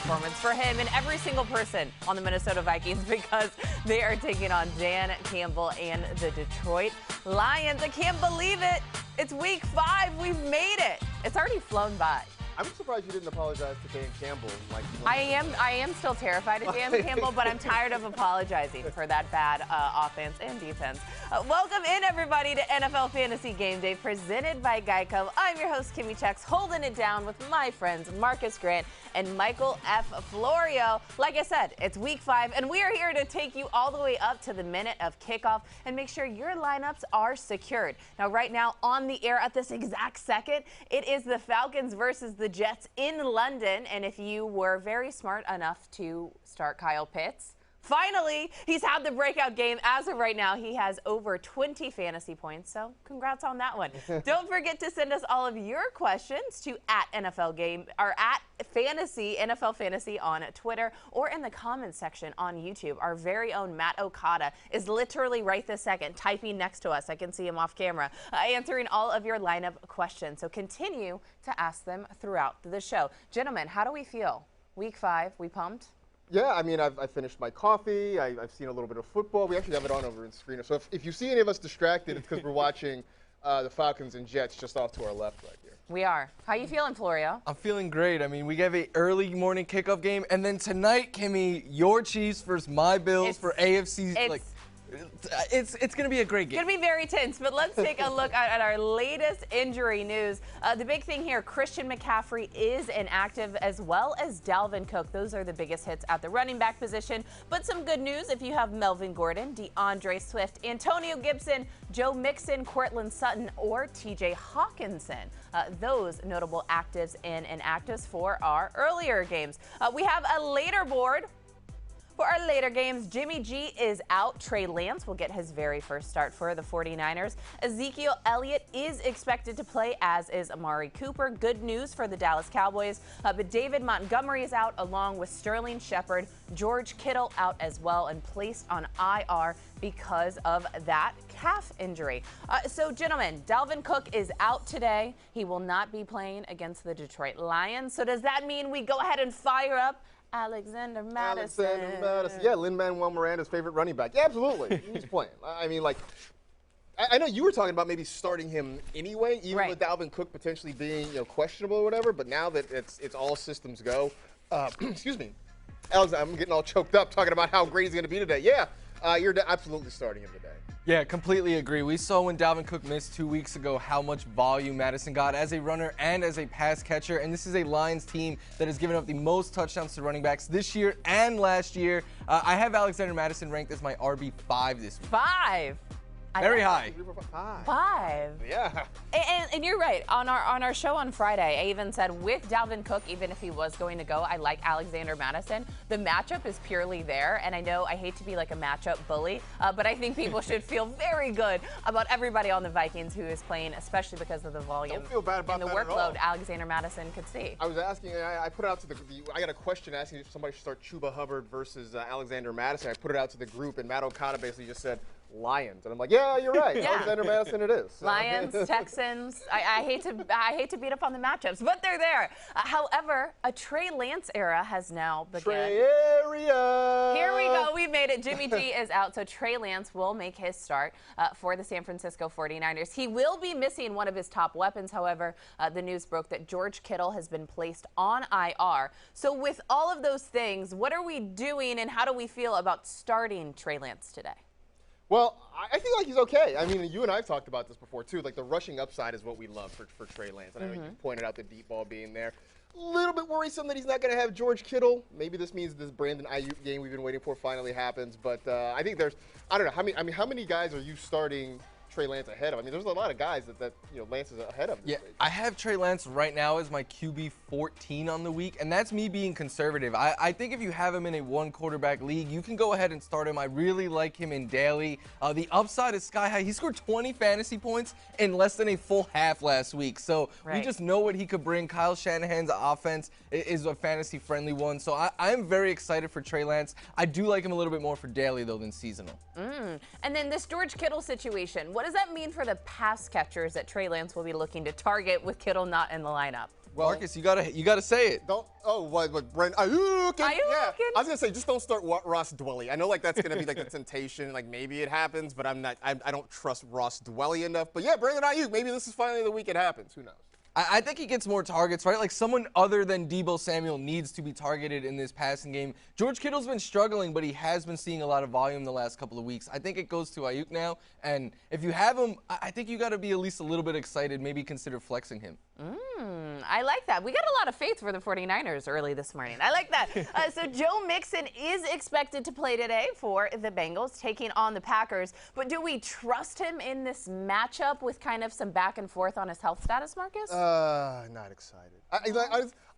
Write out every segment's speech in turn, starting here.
performance for him and every single person on the Minnesota Vikings because they are taking on Dan Campbell and the Detroit Lions. I can't believe it. It's week 5. We've made it. It's already flown by. I'm surprised you didn't apologize to Dan Campbell. I am still terrified of Dan Campbell, but I'm tired of apologizing for that bad offense and defense. Welcome in, everybody, to NFL Fantasy Game Day, presented by Geico. I'm your host, Kimmy Chex, holding it down with my friends Marcus Grant and Michael F. Florio. Like I said, it's week 5, and we are here to take you all the way up to the minute of kickoff and make sure your lineups are secured. Now, right now, on the air at this exact second, it is the Falcons versus the Jets in London, and if you were very smart enough to start Kyle Pitts, finally, he's had the breakout game. As of right now, he has over 20 fantasy points, so congrats on that one. Don't forget to send us all of your questions to NFL Fantasy on Twitter or in the comments section on YouTube. Our very own Matt Okada is literally right this second typing next to us. I can see him off camera, answering all of your lineup questions. So continue to ask them throughout the show. Gentlemen, how do we feel? Week 5, we pumped? Yeah, I mean, I've finished my coffee. I've seen a little bit of football. We actually have it on over in screen. So if you see any of us distracted, it's because we're watching the Falcons and Jets just off to our left right here. We are. How you feeling, Florio? I'm feeling great. I mean, we have an early morning kickoff game, and then tonight, Kimmy, your Chiefs versus my Bills for AFC. It's going to be a great game. It's going to be very tense, but let's take a look at our latest injury news. The big thing here, Christian McCaffrey is inactive, as well as Dalvin Cook. Those are the biggest hits at the running back position. But some good news if you have Melvin Gordon, DeAndre Swift, Antonio Gibson, Joe Mixon, Courtland Sutton, or TJ Hawkinson. Those notable actives and inactives for our earlier games. We have a later board. For our later games, Jimmy G is out. Trey Lance will get his very first start for the 49ers. Ezekiel Elliott is expected to play, as is Amari Cooper. Good news for the Dallas Cowboys. But David Montgomery is out, along with Sterling Shepard. George Kittle out as well and placed on IR because of that calf injury. So, gentlemen, Dalvin Cook is out today. He will not be playing against the Detroit Lions. So does that mean we go ahead and fire up Alexander Madison? Yeah, Lin-Manuel Miranda's favorite running back. Yeah, absolutely. He's playing. I mean, I know you were talking about maybe starting him anyway, even with Dalvin Cook potentially being questionable or whatever. But now that it's all systems go, excuse me, Alex, I'm getting all choked up talking about how great he's going to be today. Yeah, you're absolutely starting him today. Yeah, completely agree. We saw when Dalvin Cook missed 2 weeks ago how much volume Madison got as a runner and as a pass catcher. And this is a Lions team that has given up the most touchdowns to running backs this year and last year. I have Alexander Madison ranked as my RB5 this week. 5? Very high. 5. Yeah. And you're right. On our show on Friday, I even said with Dalvin Cook, even if he was going to go, I like Alexander Madison. The matchup is purely there. And I know I hate to be like a matchup bully, but I think people should feel very good about everybody on the Vikings who is playing, especially because of the volume Don't feel bad about and the that workload at all. Alexander Madison could see. I was asking, I put it out to I got a question asking if somebody should start Chuba Hubbard versus Alexander Madison. I put it out to the group, and Matt Okada basically just said, Lions. And I'm like, yeah, you're right. Yeah. Alexander Madison it is. Lions, Texans. I hate to beat up on the matchups, but they're there. However, a Trey Lance era has now begun. Trey area. Here we go. We made it. Jimmy G is out, so Trey Lance will make his start for the San Francisco 49ers. He will be missing one of his top weapons. However, the news broke that George Kittle has been placed on IR. So with all of those things, what are we doing and how do we feel about starting Trey Lance today? Well, I feel like he's okay. I mean, you and I have talked about this before, too. Like, the rushing upside is what we love for Trey Lance. And I know you pointed out the deep ball being there. A little bit worrisome that he's not going to have George Kittle. Maybe this means this Brandon Ayuk game we've been waiting for finally happens. But I think I don't know, how many guys are you starting Trey Lance ahead of? I mean, there's a lot of guys that Lance is ahead of. Yeah, I have Trey Lance right now as my QB 14 on the week, and that's me being conservative. I think if you have him in a one-quarterback league, you can go ahead and start him. I really like him in daily. The upside is sky high. He scored 20 fantasy points in less than a full half last week, so we just know what he could bring. Kyle Shanahan's offense is a fantasy-friendly one, so I am very excited for Trey Lance. I do like him a little bit more for daily, though, than seasonal. And then this George Kittle situation, what does that mean for the pass catchers that Trey Lance will be looking to target with Kittle not in the lineup? Well, Marcus, you gotta say it. Don't. Oh, what? Brent Ayuk. Ayuk. Yeah. I was gonna say, just don't start Ross Dwelly. I know, like that's gonna be like a temptation. Like maybe it happens, but I'm not. I don't trust Ross Dwelly enough. But yeah, Brandon Ayuk. Maybe this is finally the week it happens. Who knows? I think he gets more targets, right? Like someone other than Deebo Samuel needs to be targeted in this passing game. George Kittle's been struggling, but he has been seeing a lot of volume the last couple of weeks. I think it goes to Ayuk now, and if you have him, I think you got to be at least a little bit excited, maybe consider flexing him. I like that. We got a lot of faith for the 49ers early this morning. I like that. So Joe Mixon is expected to play today for the Bengals, taking on the Packers. But do we trust him in this matchup with kind of some back and forth on his health status, Marcus? Not excited.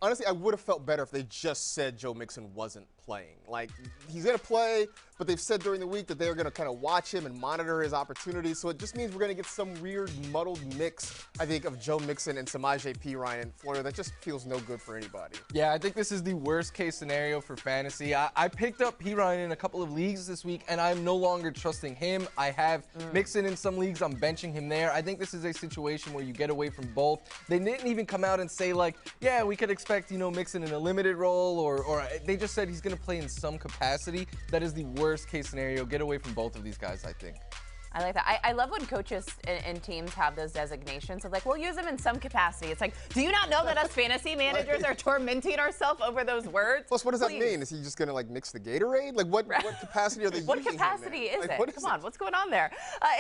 Honestly, I would have felt better if they just said Joe Mixon wasn't playing. Like, he's going to play, but they've said during the week that they're going to kind of watch him and monitor his opportunities. So it just means we're going to get some weird, muddled mix, I think, of Joe Mixon and Samaje Perine in Florida. That just feels no good for anybody. Yeah, I think this is the worst case scenario for fantasy. I picked up Perine in a couple of leagues this week, and I'm no longer trusting him. I have Mixon in some leagues. I'm benching him there. I think this is a situation where you get away from both. They didn't even come out and say, like, yeah, we could expect, Mixon in a limited role, or they just said he's going to play in some capacity. That is the worst case scenario. Get away from both of these guys, I think. I like that. I love when coaches and teams have those designations of like, we'll use them in some capacity. It's like, do you not know that us fantasy managers are tormenting ourselves over those words? Plus, what does that mean? Is he just going to, like, mix the Gatorade? Like, what capacity are they using What capacity is like, it? Come on, what's going on there?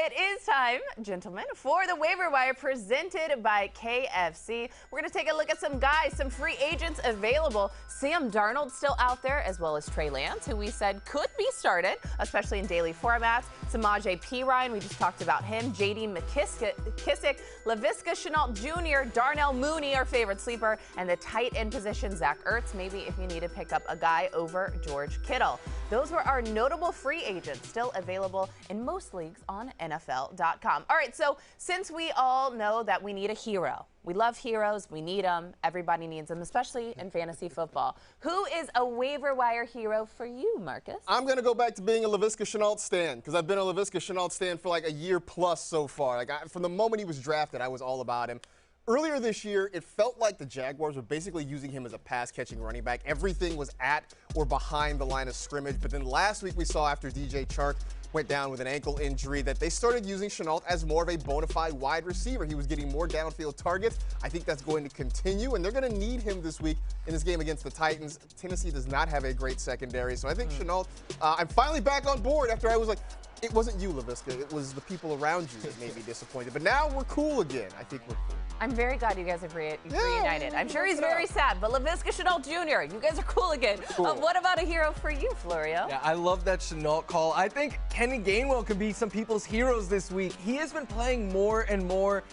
It is time, gentlemen, for the waiver wire presented by KFC. We're going to take a look at some guys, some free agents available. Sam Darnold still out there, as well as Trey Lance, who we said could be started, especially in daily formats. Samaje Perine, we just talked about him. J.D. McKissick, Laviska Shenault Jr., Darnell Mooney, our favorite sleeper, and the tight end position, Zach Ertz, maybe if you need to pick up a guy over George Kittle. Those were our notable free agents still available in most leagues on NFL.com. All right, so since we all know that we need a hero, we love heroes. We need them. Everybody needs them, especially in fantasy football. Who is a waiver wire hero for you, Marcus? I'm going to go back to being a Laviska Shenault stan because I've been a Laviska Shenault stan for like a year plus so far. Like from the moment he was drafted, I was all about him. Earlier this year, it felt like the Jaguars were basically using him as a pass-catching running back. Everything was at or behind the line of scrimmage. But then last week we saw after DJ Chark went down with an ankle injury that they started using Shenault as more of a bona fide wide receiver. He was getting more downfield targets. I think that's going to continue, and they're going to need him this week in this game against the Titans. Tennessee does not have a great secondary, so I think Shenault, I'm finally back on board after I was like, it wasn't you, Laviska. It was the people around you that made me disappointed. But now we're cool again. I think we're cool. I'm very glad you guys have reunited. I'm sure he's very sad, but Laviska Shenault Jr., you guys are cool again. Cool. What about a hero for you, Florio? Yeah, I love that Shenault call. I think Kenny Gainwell could be some people's heroes this week. He has been playing more and more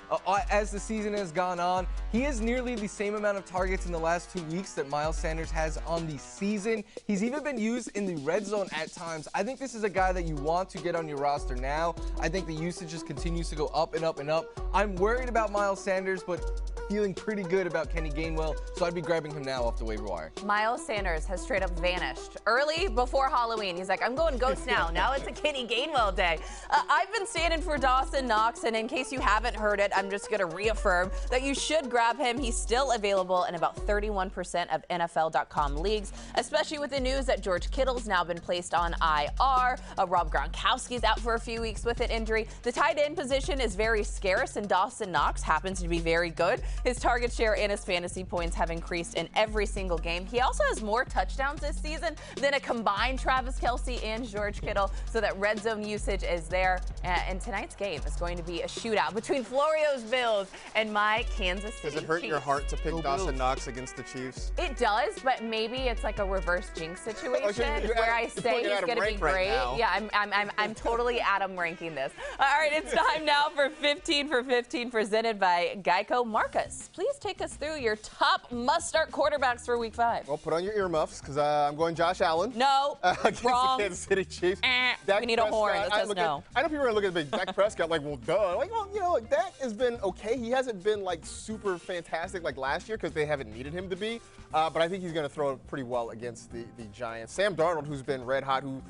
as the season has gone on. He has nearly the same amount of targets in the last 2 weeks that Miles Sanders has on the season. He's even been used in the red zone at times. I think this is a guy that you want to get on your roster now. I think the usage just continues to go up and up and up. I'm worried about Miles Sanders, but feeling pretty good about Kenny Gainwell, so I'd be grabbing him now off the waiver wire. Miles Sanders has straight up vanished early before Halloween. He's like, I'm going ghost now. Now it's a Kenny Gainwell day. I've been standing for Dawson Knox, and in case you haven't heard it, I'm just going to reaffirm that you should grab him. He's still available in about 31% of NFL.com leagues, especially with the news that George Kittle's now been placed on IR. Rob Gronkowski's out for a few weeks with an injury. The tight end position is very scarce, and Dawson Knox happens to be very good. His target share and his fantasy points have increased in every single game. He also has more touchdowns this season than a combined Travis Kelce and George Kittle, so that red zone usage is there. And tonight's game is going to be a shootout between Florio's Bills and my Kansas City Does it hurt Chiefs. your heart to pick Dawson Knox against the Chiefs? It does, but maybe it's like a reverse jinx situation where I say he's going to be great. Yeah, I'm totally Adam ranking this. All right, it's time now for 15 for 15 presented by Geico. Marcus, please take us through your top must-start quarterbacks for Week 5. Well, put on your earmuffs because I'm going Josh Allen. No, against wrong. the Kansas City Chiefs. We need a horn that says no. I know people are going to look at Dak Prescott like, well, duh. Like, well, like, Dak has been okay. He hasn't been, like, super fantastic like last year because they haven't needed him to be. But I think he's going to throw it pretty well against the Giants. Sam Darnold, who's been red hot, who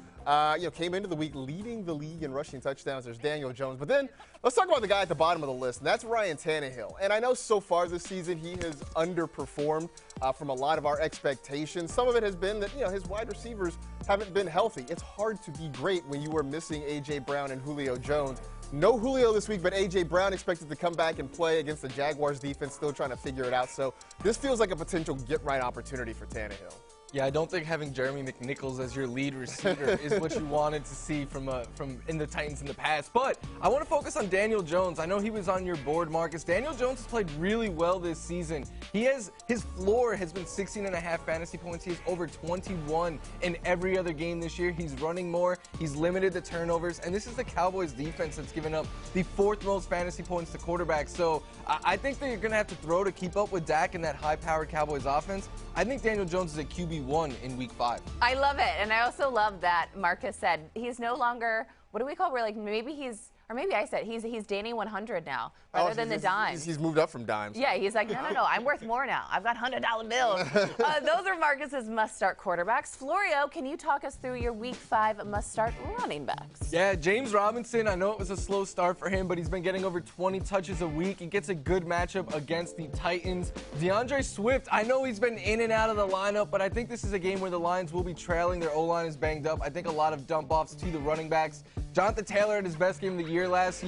came into the week leading the league in rushing touchdowns. There's Daniel Jones. But then let's talk about the guy at the bottom of the list, and that's Ryan Tannehill. And I know so far this season he has underperformed from a lot of our expectations. Some of it has been that, his wide receivers haven't been healthy. It's hard to be great when you are missing A.J. Brown and Julio Jones. No Julio this week, but A.J. Brown expected to come back and play against the Jaguars defense, still trying to figure it out. So this feels like a potential get-right opportunity for Tannehill. Yeah, I don't think having Jeremy McNichols as your lead receiver is what you wanted to see from in the Titans in the past. But I want to focus on Daniel Jones. I know he was on your board, Marcus. Daniel Jones has played really well this season. His floor has been 16.5 fantasy points. He has over 21 in every other game this year. He's running more. He's limited the turnovers. And this is the Cowboys defense that's given up the 4th most fantasy points to quarterbacks. So I think that you're going to have to throw to keep up with Dak in that high-powered Cowboys offense. I think Daniel Jones is a QB1 in week 5. I love it. And I also love that Marcus said he's no longer, what do we call, we're like, maybe he's, or maybe I said he's Danny 100 now, rather than the dimes. He's moved up from dimes. Yeah, he's like, no, I'm worth more now. I've got $100 bills. Those are Marcus's must-start quarterbacks. Florio, can you talk us through your week 5 must-start running backs? Yeah, James Robinson, I know it was a slow start for him, but he's been getting over 20 touches a week. He gets a good matchup against the Titans. DeAndre Swift, I know he's been in and out of the lineup, but I think this is a game where the Lions will be trailing. Their O-line is banged up. I think a lot of dump-offs to the running backs. Jonathan Taylor had his best game of the year last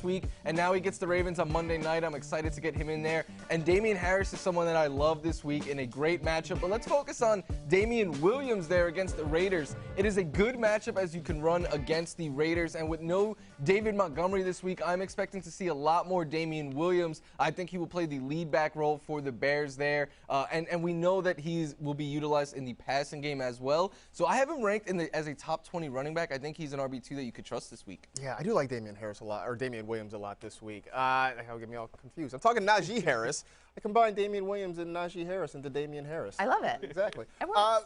week, and now he gets the Ravens on Monday night. I'm excited to get him in there. And Damian Harris is someone that I love this week in a great matchup. But let's focus on Damian Williams there against the Raiders. It is a good matchup as you can run against the Raiders. And with no David Montgomery this week, I'm expecting to see a lot more Damian Williams. I think he will play the lead back role for the Bears there. And we know that he will be utilized in the passing game as well. So I have him ranked as a top 20 running back. I think he's an RB2 that you could trust this week. Yeah, I do like Damian Williams a lot this week. That'll get me all confused. I'm talking Najee Harris. I combined Damian Williams and Najee Harris into Damian Harris. I love it. Exactly.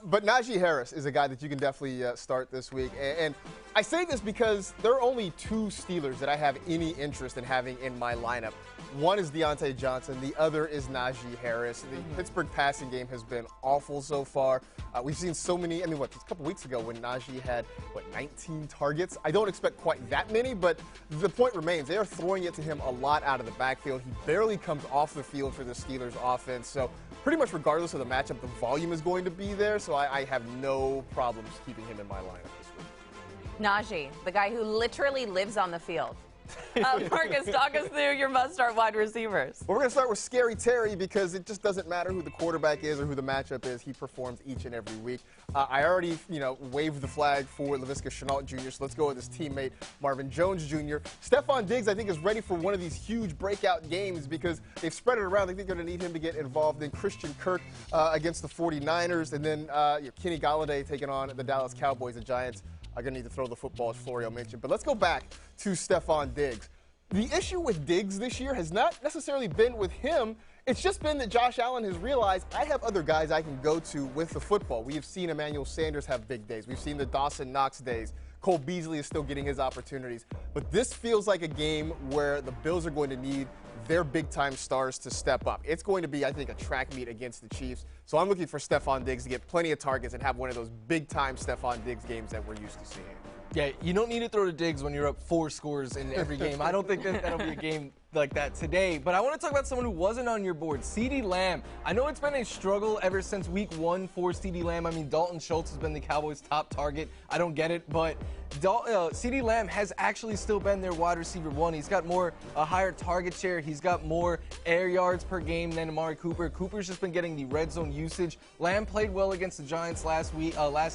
But Najee Harris is a guy that you can definitely start this week. And I say this because there are only 2 Steelers that I have any interest in having in my lineup. One is Deontay Johnson. The other is Najee Harris. The Pittsburgh passing game has been awful so far. We've seen so many. Just a couple weeks ago when Najee had, 19 targets? I don't expect quite that many, but the point remains. They are throwing it to him a lot out of the backfield. He barely comes off the field for the Steelers offense. So pretty much regardless of the matchup, the volume is going to be there. So I have no problems keeping him in my lineup this week. Najee, the guy who literally lives on the field. Marcus, talk us through your must-start wide receivers. Well, we're going to start with Scary Terry because it just doesn't matter who the quarterback is or who the matchup is. He performs each and every week. I already, waved the flag for Laviska Shenault Jr., so let's go with his teammate, Marvin Jones Jr. Stephon Diggs, I think, is ready for one of these huge breakout games because they've spread it around. I think they're going to need him to get involved in Christian Kirk against the 49ers, and then Kenny Golladay taking on the Dallas Cowboys. The Giants are going to need to throw the football, as Florio mentioned. But let's go back to Stephon Diggs. The issue with Diggs this year has not necessarily been with him. It's just been that Josh Allen has realized I have other guys I can go to with the football. We have seen Emmanuel Sanders have big days. We've seen the Dawson Knox days. Cole Beasley is still getting his opportunities. But this feels like a game where the Bills are going to need their big-time stars to step up. It's going to be, I think, a track meet against the Chiefs. So I'm looking for Stephon Diggs to get plenty of targets and have one of those big-time Stephon Diggs games that we're used to seeing. Yeah, you don't need to throw to Diggs when you're up 4 scores in every game. I don't think that'll be a game like that today. But I want to talk about someone who wasn't on your board, CeeDee Lamb. I know it's been a struggle ever since week 1 for CeeDee Lamb. Dalton Schultz has been the Cowboys' top target. I don't get it, but CeeDee Lamb has actually still been their wide receiver 1. He's got a higher target share. He's got more air yards per game than Amari Cooper. Cooper's just been getting the red zone usage. Lamb played well against the Giants last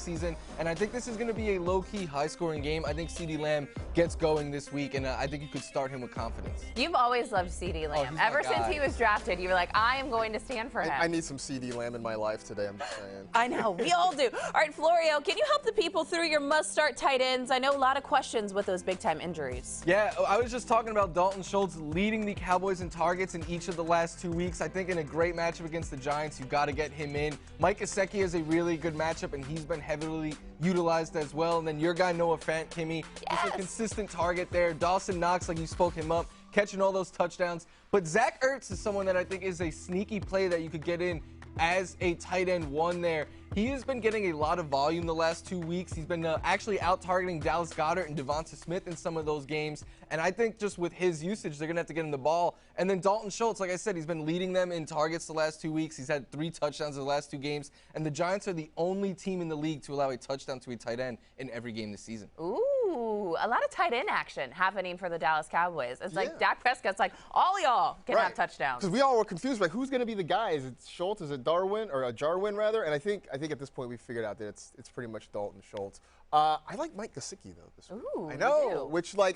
season, and I think this is going to be a low-key, high-scoring game. I think CeeDee Lamb gets going this week, and I think you could start him with confidence. You've always loved CeeDee Lamb. Ever since he was drafted, you were like, I am going to stand for him. I need some CeeDee Lamb in my life today, I'm just saying. I know, we all do. All right, Florio, can you help the people through your must-start tight ends? I know a lot of questions with those big-time injuries. Yeah, I was just talking about Dalton Schultz leading the Cowboys in targets in each of the last 2 weeks. I think in a great matchup against the Giants, you've got to get him in. Mike Gesicki is a really good matchup, and he's been heavily utilized as well. And then your guy, Noah Fant, Kimmy, just a consistent target there. Dawson Knox, like you spoke him up, catching all those touchdowns. But Zach Ertz is someone that I think is a sneaky play that you could get in as a tight end one there. He has been getting a lot of volume the last 2 weeks. He's been actually out-targeting Dallas Goedert and Devonta Smith in some of those games. And I think just with his usage, they're going to have to get him the ball. And then Dalton Schultz, like I said, he's been leading them in targets the last 2 weeks. He's had 3 touchdowns in the last 2 games. And the Giants are the only team in the league to allow a touchdown to a tight end in every game this season. Ooh, a lot of tight end action happening for the Dallas Cowboys. It's like Dak Prescott's like, all y'all can have touchdowns. Because we all were confused, like, who's going to be the guy? Is it Schultz? Is it Darwin? Or Jarwin, rather? And I think at this point we figured out that it's pretty much Dalton Schultz. I like Mike Gesicki, though, this week. Ooh, I know, which, like,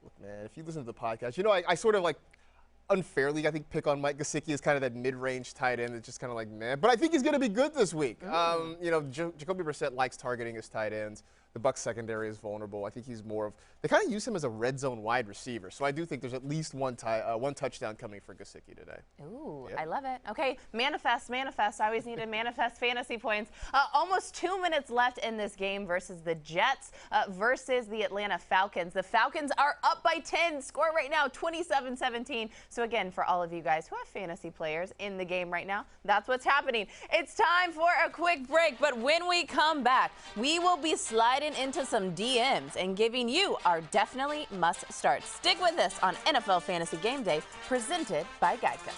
look, man, if you listen to the podcast, you know, I sort of, like, unfairly, I think, pick on Mike Gesicki as kind of that mid-range tight end that's just kind of like, man. But I think he's going to be good this week. You know, Jacoby Brissett likes targeting his tight ends. The Bucs secondary is vulnerable. I think he's more of – they kind of use him as a red zone wide receiver. So I do think there's at least one touchdown coming for Gesicki today. Ooh, I love it. Okay, manifest. I always need to manifest fantasy points. Almost 2 minutes left in this game versus the Jets versus the Atlanta Falcons. The Falcons are up by 10. Score right now, 27-17. So again, for all of you guys who have fantasy players in the game right now, that's what's happening. It's time for a quick break. But when we come back, we will be sliding into some DMs and giving you our definitely must start. Stick with us on NFL Fantasy Game Day, presented by Geico.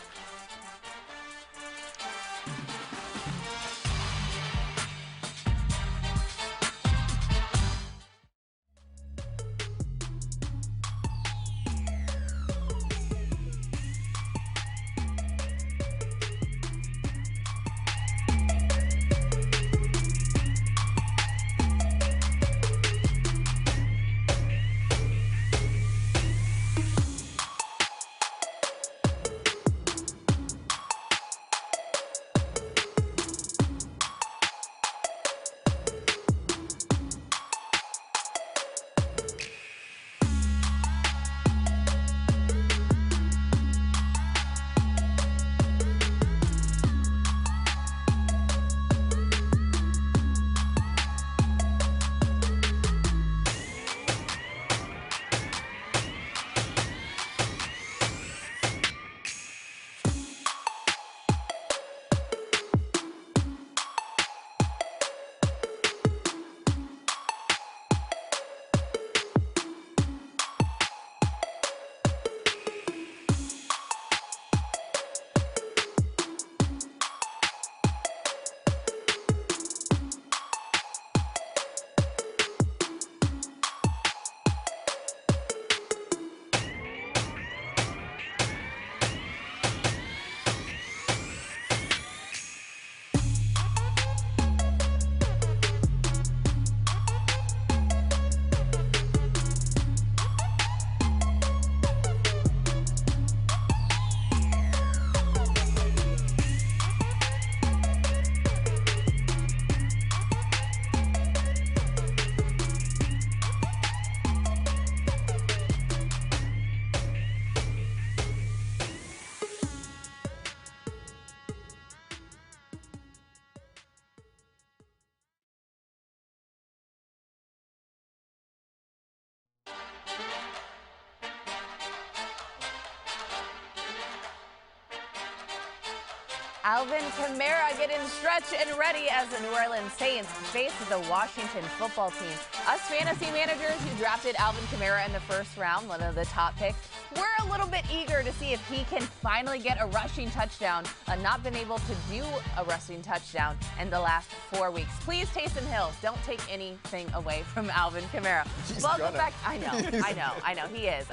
Alvin Kamara getting stretched and ready as the New Orleans Saints face the Washington football team. Us fantasy managers who drafted Alvin Kamara in the first round, one of the top picks, we're a little bit eager to see if he can finally get a rushing touchdown. Not been able to do a rushing touchdown in the last 4 weeks. Please, Taysom Hill, don't take anything away from Alvin Kamara. Welcome back. I know. He is.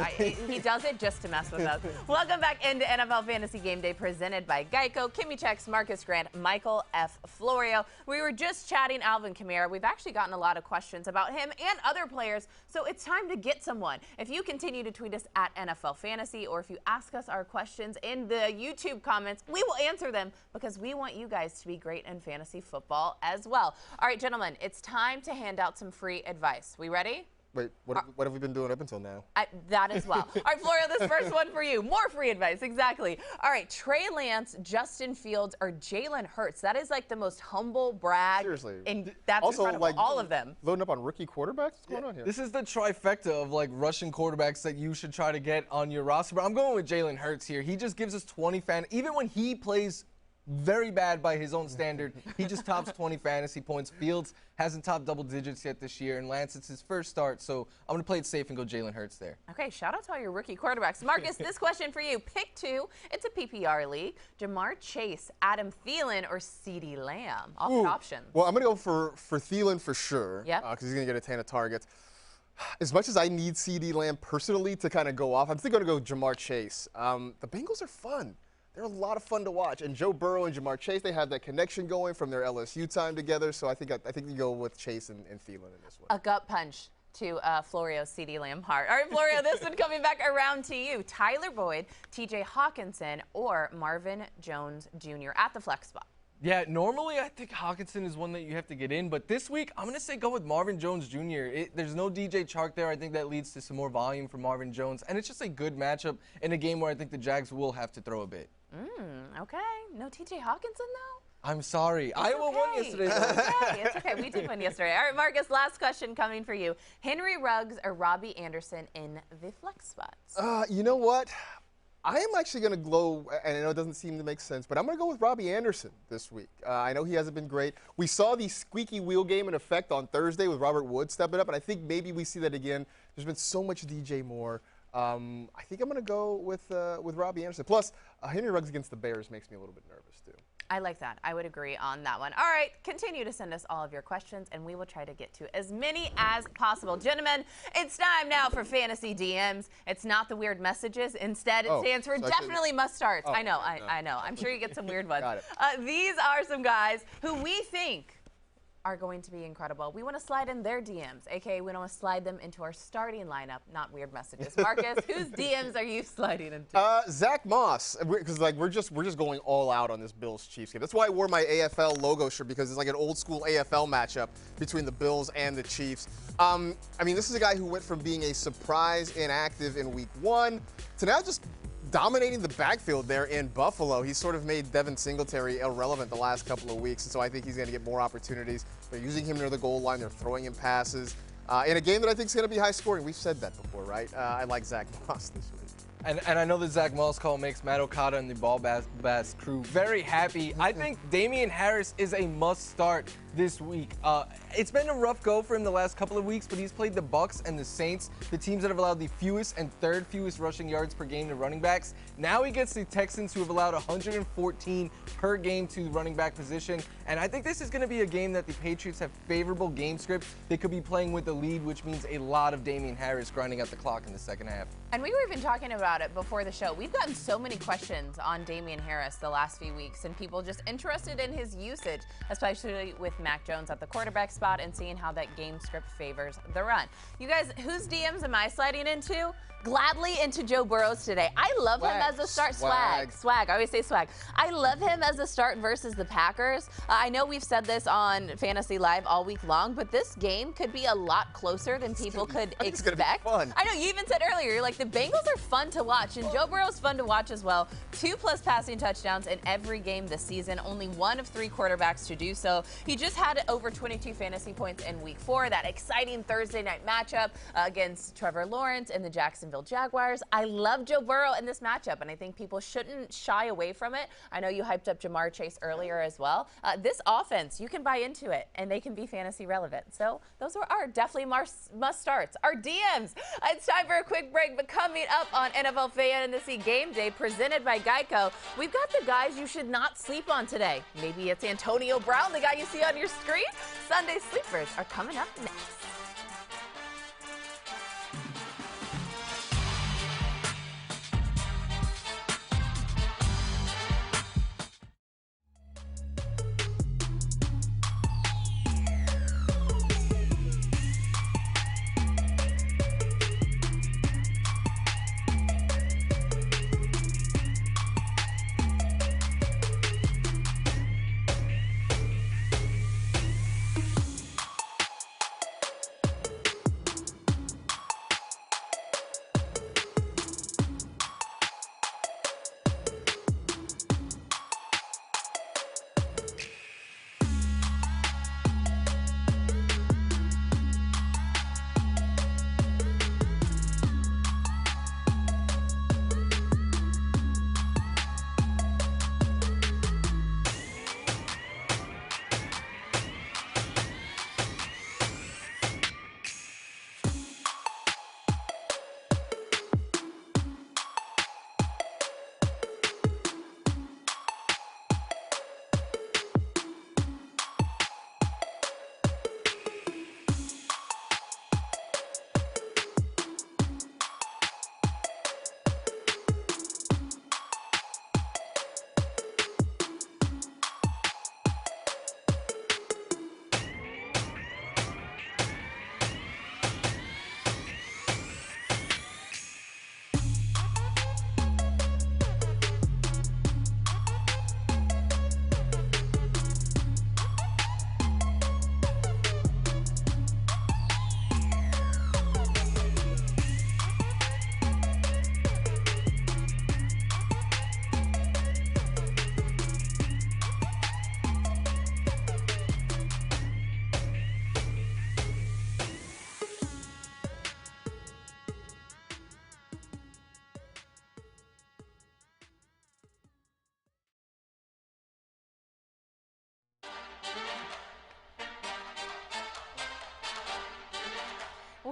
He does it just to mess with us. Welcome back into NFL Fantasy Game Day, presented by Geico. Kimmy Checks, Marcus Grant, Michael F. Florio. We were just chatting Alvin Kamara. We've actually gotten a lot of questions about him and other players, so it's time to get someone. If you continue to tweet us at NFL Fantasy, or if you ask us our questions in the YouTube comments, we will answer them because we want you guys to be great in fantasy football as well. All right, gentlemen, it's time to hand out some free advice. We ready? Wait, what have we been doing up until now? That as well. All right, Florio, this first one for you. More free advice, exactly. All right, Trey Lance, Justin Fields, or Jalen Hurts. That is like the most humble brag. Seriously. And that's also, incredible, like, all of them. Loading up on rookie quarterbacks? What's going on here? This is the trifecta of like Russian quarterbacks that you should try to get on your roster. But I'm going with Jalen Hurts here. He just gives us 20 even when he plays very bad by his own standard. He just tops 20 fantasy points. Fields hasn't topped double digits yet this year, and Lance, it's his first start, so I'm going to play it safe and go Jalen Hurts there. Okay, shout out to all your rookie quarterbacks. Marcus, this question for you. Pick two. It's a PPR league. Jamar Chase, Adam Thielen, or CeeDee Lamb? All good options. Well, I'm going to go for Thielen for sure. Yep. Because he's going to get a ton of targets. As much as I need CeeDee Lamb personally to kind of go off, I'm still going to go Jamar Chase. The Bengals are fun. They're a lot of fun to watch. And Joe Burrow and Jamar Chase, they have that connection going from their LSU time together. So I think you go with Chase and Thielen in this one. A gut punch to Florio's CeeDee Lamb heart. All right, Florio, this one coming back around to you. Tyler Boyd, TJ Hawkinson, or Marvin Jones Jr. at the flex spot. Yeah, normally I think Hawkinson is one that you have to get in, but this week I'm going to say go with Marvin Jones Jr. There's no DJ Chark there. I think that leads to some more volume for Marvin Jones, and it's just a good matchup in a game where I think the Jags will have to throw a bit. Okay. No TJ Hawkinson, though? I'm sorry. Iowa won yesterday. It's okay. We did win yesterday. All right, Marcus, last question coming for you. Henry Ruggs or Robbie Anderson in the flex spots? You know what? I am actually going to go, and I know it doesn't seem to make sense, but I'm going to go with Robbie Anderson this week. I know he hasn't been great. We saw the squeaky wheel game in effect on Thursday with Robert Wood stepping up, and I think maybe we see that again. There's been so much DJ Moore. I think I'm going to go with Robbie Anderson. Plus, Henry Ruggs against the Bears makes me a little bit nervous, too. I like that. I would agree on that one. All right, continue to send us all of your questions, and we will try to get to as many as possible. Gentlemen, it's time now for Fantasy DMs. It's not the weird messages. Instead, it stands for definitely must starts. I know. I'm sure you get some weird ones. Got it. These are some guys who we think are going to be incredible. We want to slide in their DMs, aka we want to slide them into our starting lineup, not weird messages. Marcus, whose DMs are you sliding into? Zach Moss, because we're just going all out on this Bills Chiefs game. That's why I wore my AFL logo shirt, because it's like an old school AFL matchup between the Bills and the Chiefs. I mean, this is a guy who went from being a surprise inactive in week 1 to now just dominating the backfield there in Buffalo. He's sort of made Devin Singletary irrelevant the last couple of weeks, and so I think he's going to get more opportunities. They're using him near the goal line. They're throwing him passes. In a game that I think is going to be high scoring. We've said that before, right? I like Zach Moss this week. And I know the Zach Moss call makes Matt Okada and the Ball Bass crew very happy. I think Damian Harris is a must start this week. It's been a rough go for him the last couple of weeks, but he's played the Bucks and the Saints, the teams that have allowed the fewest and third fewest rushing yards per game to running backs. Now he gets the Texans, who have allowed 114 per game to running back position. And I think this is going to be a game that the Patriots have favorable game script. They could be playing with the lead, which means a lot of Damian Harris grinding out the clock in the second half. And we were even talking about it before the show. We've gotten so many questions on Damian Harris the last few weeks, and people just interested in his usage, especially with Mac Jones at the quarterback spot and seeing how that game script favors the run. You guys, whose DMs am I sliding into? Gladly into Joe Burrow's today. I love him as a start. Swag. I always say swag. I love him as a start versus the Packers. I know we've said this on Fantasy Live all week long, but this game could be a lot closer than people could expect. It's going to be fun. I know, you even said earlier, you're like, the Bengals are fun to watch, and Joe Burrow's fun to watch as well. 2+ passing touchdowns in every game this season. Only one of 3 quarterbacks to do so. He just had over 22 fantasy points in week 4. That exciting Thursday night matchup against Trevor Lawrence and the Jacksonville Jaguars. I love Joe Burrow in this matchup, and I think people shouldn't shy away from it. I know you hyped up Jamar Chase earlier as well. This offense, you can buy into it, and they can be fantasy relevant. So those are our definitely must starts. Our DMs. It's time for a quick break, but coming up on NFL Fantasy Game Day, presented by Geico, we've got the guys you should not sleep on today. Maybe it's Antonio Brown, the guy you see on your screen. Sunday Sleepers are coming up next.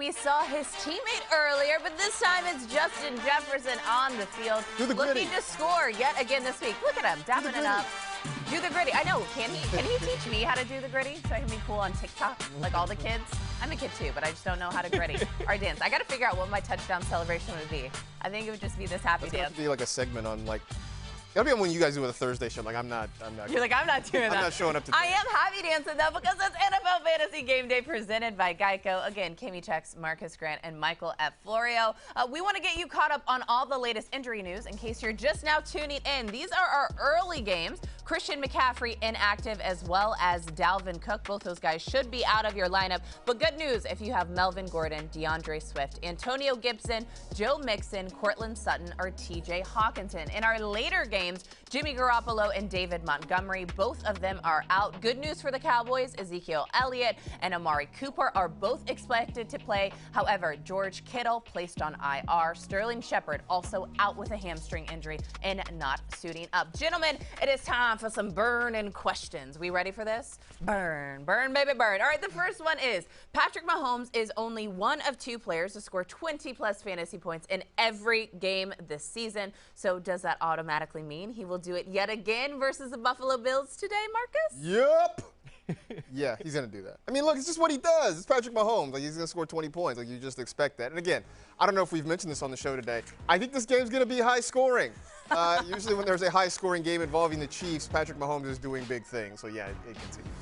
we saw his teammate earlier, but this time it's Justin Jefferson on the field. Looking to score yet again this week. Look at him, dapping it up. Do the gritty. I know. Can he teach me how to do the gritty so I can be cool on TikTok like all the kids? I'm a kid too, but I just don't know how to gritty or dance. I got to figure out what my touchdown celebration would be. I think it would just be this happy dance. It's going to be like a segment on like. It'll be on when you guys do a Thursday show. Like, I'm not. You're like, I'm not doing that. I'm not showing up to dance. I am happy dancing, though, because it's NFL Fantasy Game Day presented by Geico. Again, Kimmy Checks, Marcus Grant, and Michael F. Florio. We want to get you caught up on all the latest injury news in case you're just now tuning in. These are our early games. Christian McCaffrey inactive, as well as Dalvin Cook. Both those guys should be out of your lineup. But good news if you have Melvin Gordon, DeAndre Swift, Antonio Gibson, Joe Mixon, Cortland Sutton, or TJ Hawkinson. In our later games, Jimmy Garoppolo and David Montgomery, both of them are out. Good news for the Cowboys, Ezekiel Elliott and Amari Cooper are both expected to play. However, George Kittle placed on IR. Sterling Shepard also out with a hamstring injury and not suiting up. Gentlemen, it is time for some burning questions. We ready for this? Burn, burn, baby, burn. All right, the first one is, Patrick Mahomes is only one of two players to score 20-plus fantasy points in every game this season. So does that automatically mean he will do it yet again versus the Buffalo Bills today, Marcus? Yep. Yeah, he's going to do that. I mean, look, it's just what he does. It's Patrick Mahomes. Like, he's going to score 20 points. Like, you just expect that. And again, I don't know if we've mentioned this on the show today. I think this game's going to be high scoring. Usually when there's a high scoring game involving the Chiefs, Patrick Mahomes is doing big things. So, yeah, it continues.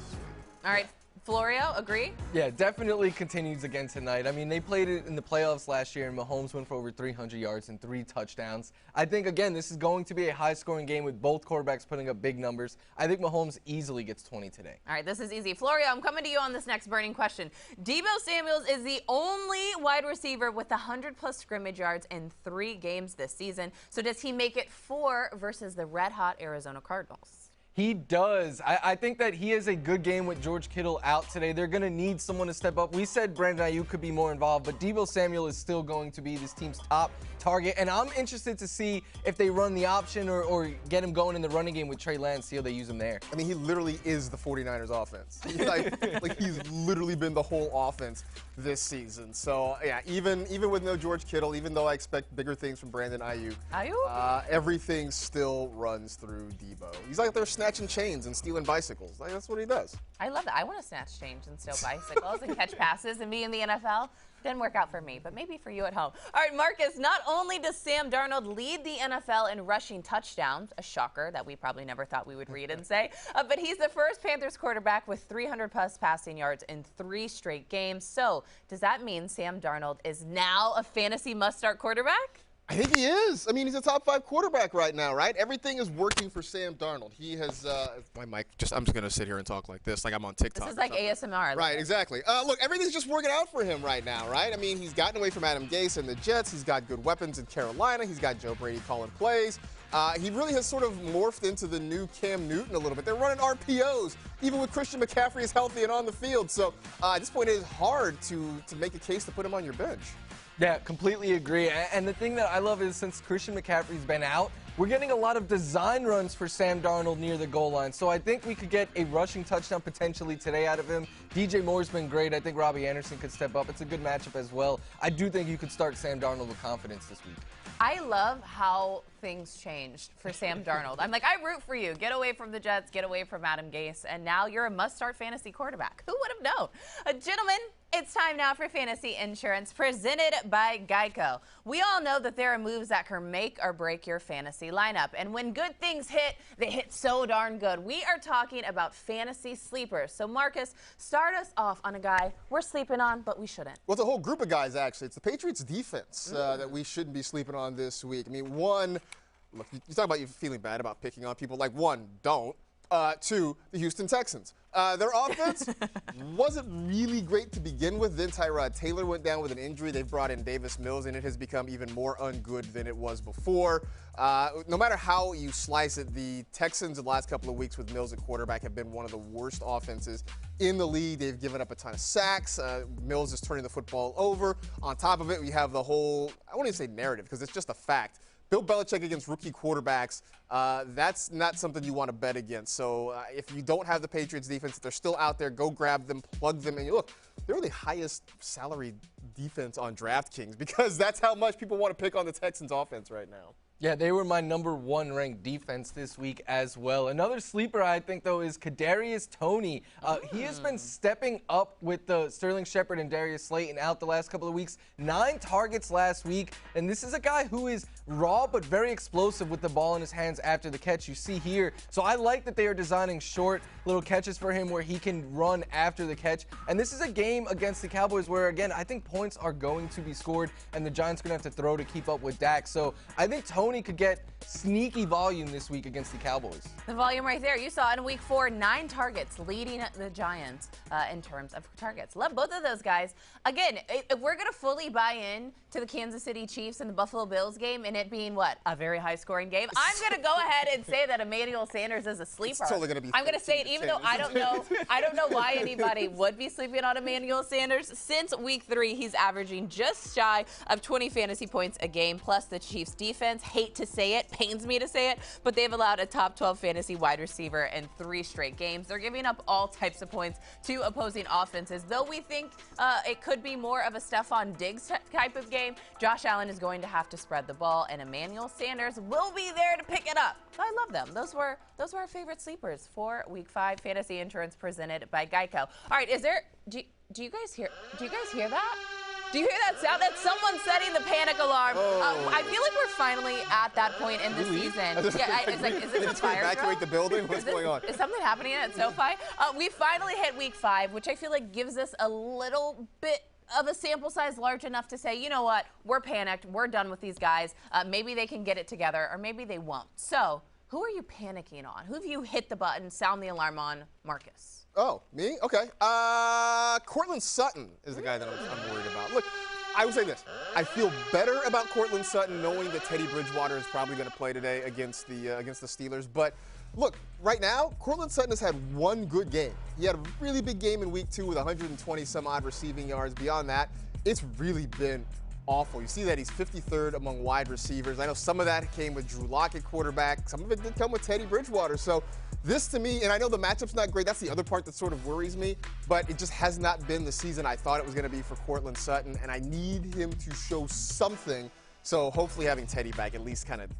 All right. Florio, agree? Yeah, definitely continues again tonight. I mean, they played it in the playoffs last year, and Mahomes went for over 300 yards and 3 touchdowns. I think, again, this is going to be a high-scoring game with both quarterbacks putting up big numbers. I think Mahomes easily gets 20 today. All right, this is easy. Florio, I'm coming to you on this next burning question. Deebo Samuels is the only wide receiver with 100-plus scrimmage yards in 3 games this season. So does he make it 4 versus the red-hot Arizona Cardinals? He does. I think that he has a good game with George Kittle out today. They're going to need someone to step up. We said Brandon Ayuk could be more involved, but Deebo Samuel is still going to be this team's top target. And I'm interested to see if they run the option or get him going in the running game with Trey Lance, see how they use him there. I mean, he literally is the 49ers offense. Like he's literally been the whole offense this season. So, yeah, even with no George Kittle, even though I expect bigger things from Brandon Ayuk, everything still runs through Deebo. He's like they're snatching chains and stealing bicycles. Like, that's what he does. I love that. I want to snatch chains and steal bicycles and catch passes and be in the NFL. Didn't work out for me, but maybe for you at home. All right, Marcus, not only does Sam Darnold lead the NFL in rushing touchdowns, a shocker that we probably never thought we would read and say, but he's the first Panthers quarterback with 300-plus passing yards in 3 straight games. So does that mean Sam Darnold is now a fantasy must-start quarterback? I think he is. I mean, he's a top 5 quarterback right now, right? Everything is working for Sam Darnold. He has my mic. I'm just gonna sit here and talk like this, like I'm on TikTok. This is like ASMR. Right, exactly. Look, everything's just working out for him right now, right? I mean, he's gotten away from Adam Gase and the Jets. He's got good weapons in Carolina. He's got Joe Brady calling plays. He really has sort of morphed into the new Cam Newton a little bit. They're running RPOs, even with Christian McCaffrey is healthy and on the field. So at this point, it is hard to make a case to put him on your bench. Yeah, completely agree. And the thing that I love is since Christian McCaffrey's been out, we're getting a lot of design runs for Sam Darnold near the goal line. So I think we could get a rushing touchdown potentially today out of him. DJ Moore's been great. I think Robbie Anderson could step up. It's a good matchup as well. I do think you could start Sam Darnold with confidence this week. I love how things changed for Sam Darnold. I'm like, I root for you. Get away from the Jets. Get away from Adam Gase. And now you're a must-start fantasy quarterback. Who would have known? Gentlemen, it's time now for Fantasy Insurance presented by Geico. We all know that there are moves that can make or break your fantasy lineup. And when good things hit, they hit so darn good. We are talking about fantasy sleepers. So, Marcus, start us off on a guy we're sleeping on, but we shouldn't. Well, it's a whole group of guys, actually. It's the Patriots' defense that we shouldn't be sleeping on this week. I mean, one, look, you talk about you feeling bad about picking on people. Like, one, don't. 2, the Houston Texans. Their offense wasn't really great to begin with. Then Tyrod Taylor went down with an injury. They've brought in Davis Mills, and it has become even more ungood than it was before. No matter how you slice it, the Texans in the last couple of weeks with Mills at quarterback have been one of the worst offenses in the league. They've given up a ton of sacks. Mills is turning the football over. On top of it, we have the whole, I won't even say narrative because it's just a fact, Bill Belichick against rookie quarterbacks, that's not something you want to bet against. So if you don't have the Patriots defense, if they're still out there, go grab them, plug them in. Look, they're the highest salary defense on DraftKings because that's how much people want to pick on the Texans offense right now. Yeah, they were my #1 ranked defense this week as well. Another sleeper, I think, though, is Kadarius Toney. He has been stepping up with the Sterling Shepard and Darius Slayton out the last couple of weeks. 9 targets last week, and this is a guy who is raw but very explosive with the ball in his hands after the catch you see here. So I like that they are designing short little catches for him where he can run after the catch. And this is a game against the Cowboys where, again, I think points are going to be scored, and the Giants are going to have to throw to keep up with Dak. So I think Toney could get sneaky volume this week against the Cowboys. The volume right there. You saw in week 4, 9 targets, leading the Giants in terms of targets. Love both of those guys. Again, if we're going to fully buy in to the Kansas City Chiefs and the Buffalo Bills game and it being, what, a very high-scoring game, I'm going to go ahead and say that Emmanuel Sanders is a sleeper. It's totally going to be. I'm going to say it even though I don't know why anybody would be sleeping on Emmanuel Sanders. Since week 3, he's averaging just shy of 20 fantasy points a game, plus the Chiefs defense, hate to say it, pains me to say it, but they've allowed a top 12 fantasy wide receiver in 3 straight games. They're giving up all types of points to opposing offenses. Though we think it could be more of a Stephon Diggs type of game, Josh Allen is going to have to spread the ball, and Emmanuel Sanders will be there to pick it up. So I love them. Those were our favorite sleepers for Week 5 Fantasy Insurance presented by Geico. All right, do you guys hear that? Do you hear that sound? That's someone setting the panic alarm. Oh. I feel like we're finally at that point in the season. Yeah, it's like, is this a fire drill? Evacuate the building? What's going on? Is something happening at SoFi? We finally hit week 5, which I feel like gives us a little bit of a sample size large enough to say, you know what, we're panicked, we're done with these guys. Maybe they can get it together, or maybe they won't. So, who are you panicking on? Who have you hit the button, sound the alarm on, Marcus? Oh, me? Okay. Courtland Sutton is the guy that I'm worried about. Look, I would say this. I feel better about Courtland Sutton knowing that Teddy Bridgewater is probably going to play today against the Steelers. But look, right now, Courtland Sutton has had one good game. He had a really big game in week 2 with 120 some odd receiving yards. Beyond that, it's really been awful. You see that he's 53rd among wide receivers. I know some of that came with Drew Lock at quarterback. Some of it did come with Teddy Bridgewater. So this to me, and I know the matchup's not great. That's the other part that sort of worries me. But it just has not been the season I thought it was going to be for Courtland Sutton. And I need him to show something. So hopefully having Teddy back at least kind of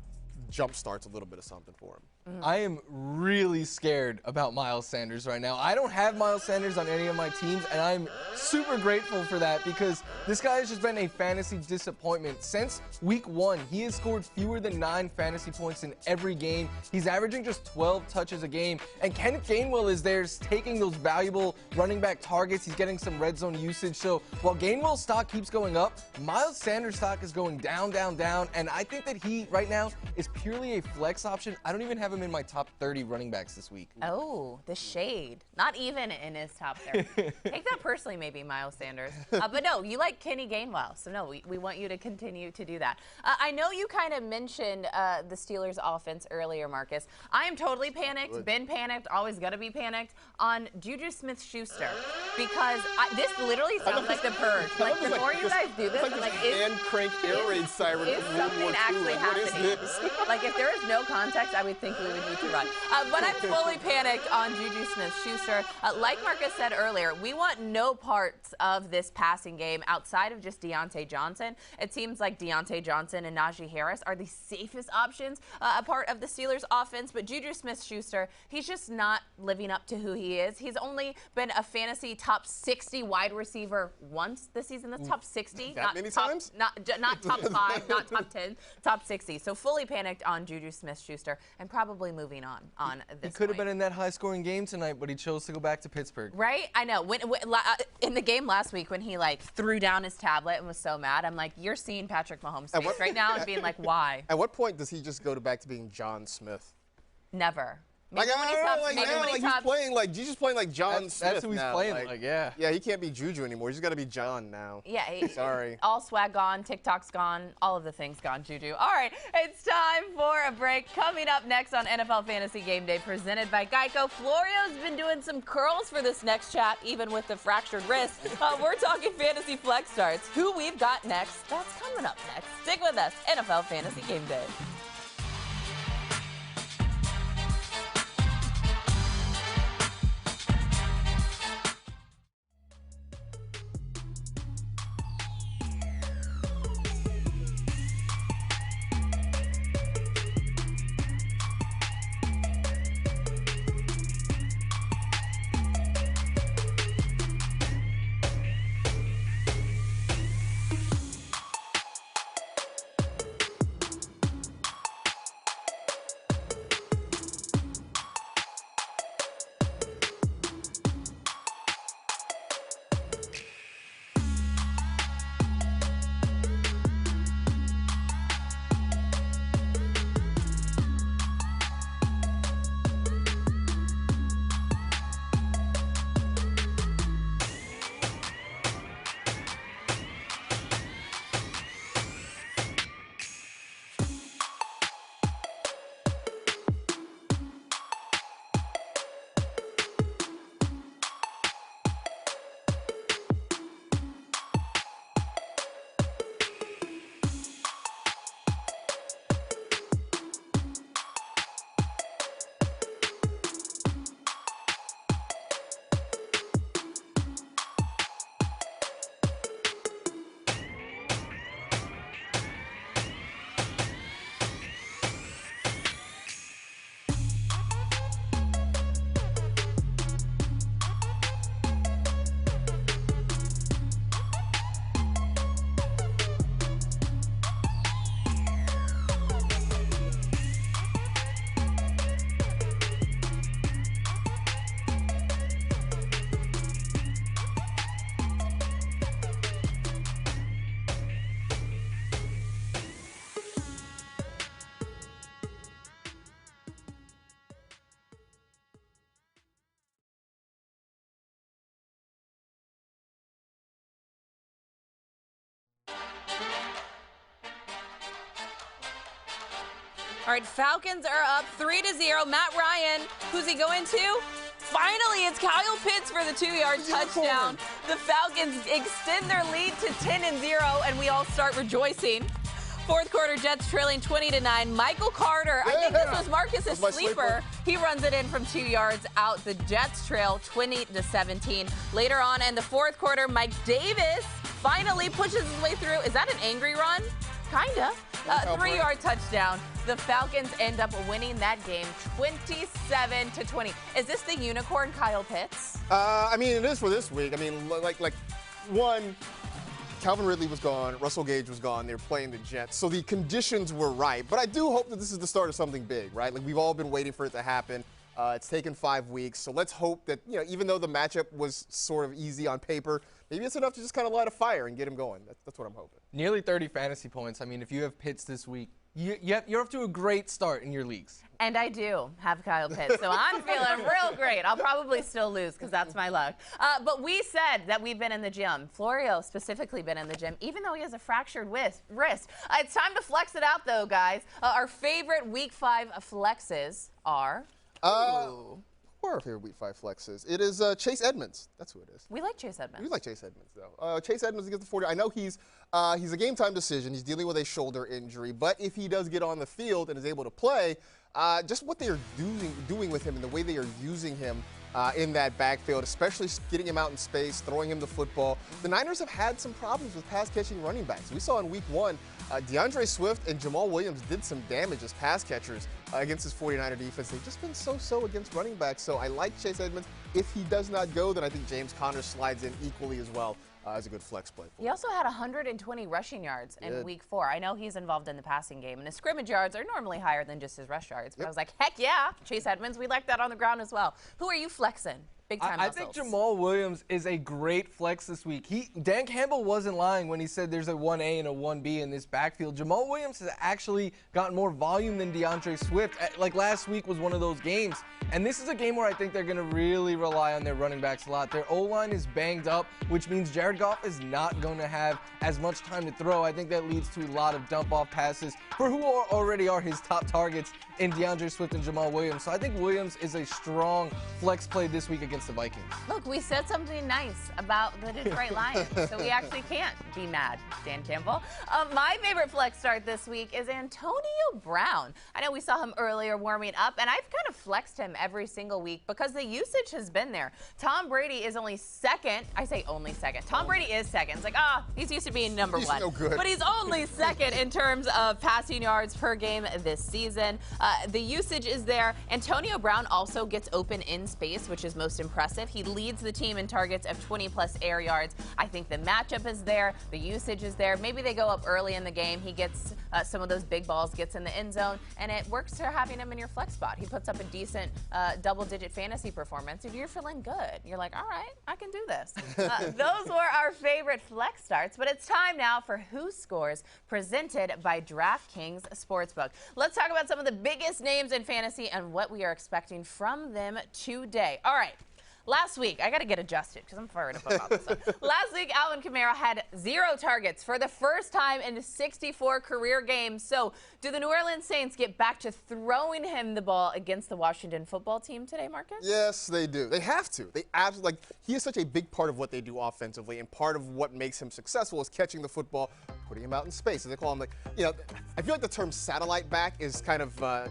jump starts a little bit of something for him. I am really scared about Miles Sanders right now. I don't have Miles Sanders on any of my teams, and I'm super grateful for that because this guy has just been a fantasy disappointment. Since week 1, he has scored fewer than 9 fantasy points in every game. He's averaging just 12 touches a game, and Kenneth Gainwell is there taking those valuable running back targets. He's getting some red zone usage. So while Gainwell's stock keeps going up, Miles Sanders' stock is going down, down, down, and I think that he right now is purely a flex option. I don't even have him in my top 30 running backs this week. Oh, the shade. Not even in his top 30. Take that personally, maybe, Miles Sanders. But no, you like Kenny Gainwell. So no, we want you to continue to do that. I know you kind of mentioned the Steelers offense earlier, Marcus. I am totally panicked, been panicked, always going to be panicked on Juju Smith-Schuster because this literally sounds like the purge. Like, the more you guys do this, I'm like, hand crank air raid siren. Is something actually happening? Like, if there is no context, I would think we would need to run. But I'm fully panicked on Juju Smith-Schuster. Like Marcus said earlier, we want no parts of this passing game outside of just Deontay Johnson. It seems like Deontay Johnson and Najee Harris are the safest options, a part of the Steelers offense. But Juju Smith-Schuster, he's just not living up to who he is. He's only been a fantasy top 60 wide receiver once this season. That's top 60. That many times? Not top 5, not top 10, top 60. So fully panicked on Juju Smith-Schuster and probably moving on this He could have point. been in that high-scoring game tonight, but he chose to go back to Pittsburgh. Right? I know. In the game last week when he, like, threw down his tablet and was so mad, I'm like, you're seeing Patrick Mahomes' face right now and being like, why? At what point does he just go back to being John Smith? Never. Maybe when he's up, he's playing like he's just playing like John Smith. That's who he's now. playing like, yeah. Yeah, he can't be Juju anymore. He's just got to be John now. Yeah. Sorry. All swag gone, TikTok's gone, all of the things gone, Juju. All right, it's time for a break. Coming up next on NFL Fantasy Game Day, presented by Geico. Florio's been doing some curls for this next chat, even with the fractured wrist. We're talking fantasy flex starts. Who we've got next, that's coming up next. Stick with us, NFL Fantasy Game Day. All right, Falcons are up 3-0. Matt Ryan, who's he going to? Finally, it's Kyle Pitts for the 2-yard touchdown. The Falcons extend their lead to 10-0, and we all start rejoicing. Fourth quarter, Jets trailing 20-9. Michael Carter, I think this was Marcus's sleeper. He runs it in from 2 yards out. The Jets trail 20-17. Later on in the fourth quarter, Mike Davis finally pushes his way through. Is that an angry run? Kinda. 3-yard touchdown. The Falcons end up winning that game 27-20. Is this the unicorn Kyle Pitts? I mean, it is for this week. I mean, like one, Calvin Ridley was gone, Russell Gage was gone. They were playing the Jets, so the conditions were right. But I do hope that this is the start of something big, right? Like, we've all been waiting for it to happen. It's taken 5 weeks, so let's hope that, you know, even though the matchup was sort of easy on paper, maybe it's enough to just kind of light a fire and get him going. That's what I'm hoping. Nearly 30 fantasy points. I mean, if you have Pitts this week, you're off to a great start in your leagues. And I do have Kyle Pitts, so I'm feeling real great. I'll probably still lose because that's my luck. But we said that we've been in the gym. Florio specifically been in the gym, even though he has a fractured wrist. It's time to flex it out, though, guys. Our favorite Week 5 flexes are... Who are our favorite Week 5 flexes? It is Chase Edmonds. That's who it is. We like Chase Edmonds. We like Chase Edmonds, though. Chase Edmonds against the 40. I know he's a game-time decision. He's dealing with a shoulder injury. But if he does get on the field and is able to play, just what they are doing with him and the way they are using him in that backfield, especially getting him out in space, throwing him the football. The Niners have had some problems with pass-catching running backs. We saw in Week 1, DeAndre Swift and Jamal Williams did some damage as pass catchers against his 49er defense. They've just been so-so against running backs. So I like Chase Edmonds. If he does not go, then I think James Conner slides in equally as well as a good flex play. He also had 120 rushing yards in Week 4. I know he's involved in the passing game, and his scrimmage yards are normally higher than just his rush yards. But I was like, heck yeah, Chase Edmonds. We like that on the ground as well. Who are you flexing? Big time I think Jamal Williams is a great flex this week. Dan Campbell wasn't lying when he said there's a 1A and a 1B in this backfield. Jamal Williams has actually gotten more volume than DeAndre Swift. Like last week was one of those games. And this is a game where I think they're going to really rely on their running backs a lot. Their O-line is banged up, which means Jared Goff is not going to have as much time to throw. I think that leads to a lot of dump-off passes for who already are his top targets in DeAndre Swift and Jamal Williams. So I think Williams is a strong flex play this week against the Vikings. Look, we said something nice about the Detroit Lions, so we actually can't be mad, Dan Campbell. My favorite flex start this week is Antonio Brown. I know we saw him earlier warming up, and I've kind of flexed him every single week because the usage has been there. Tom Brady is only second. I say only second. Tom Brady is second. It's like, he's used to being number one. No good. But he's only second in terms of passing yards per game this season. The usage is there. Antonio Brown also gets open in space, which is most impressive. He leads the team in targets of 20-plus air yards. I think the matchup is there. The usage is there. Maybe they go up early in the game. He gets some of those big balls, gets in the end zone, and it works for having him in your flex spot. He puts up a decent double-digit fantasy performance. If you're feeling good, you're like, all right, I can do this. Those were our favorite flex starts, but it's time now for Who Scores, presented by DraftKings Sportsbook. Let's talk about some of the biggest names in fantasy and what we are expecting from them today. All right. Last week, I got to get adjusted because I'm fired up about this one. Last week, Alvin Kamara had 0 targets for the first time in 64 career games. So do the New Orleans Saints get back to throwing him the ball against the Washington football team today, Marcus? Yes, they do. They have to. They absolutely, he is such a big part of what they do offensively, and part of what makes him successful is catching the football, putting him out in space. And they call him, like, I feel like the term satellite back is kind of, a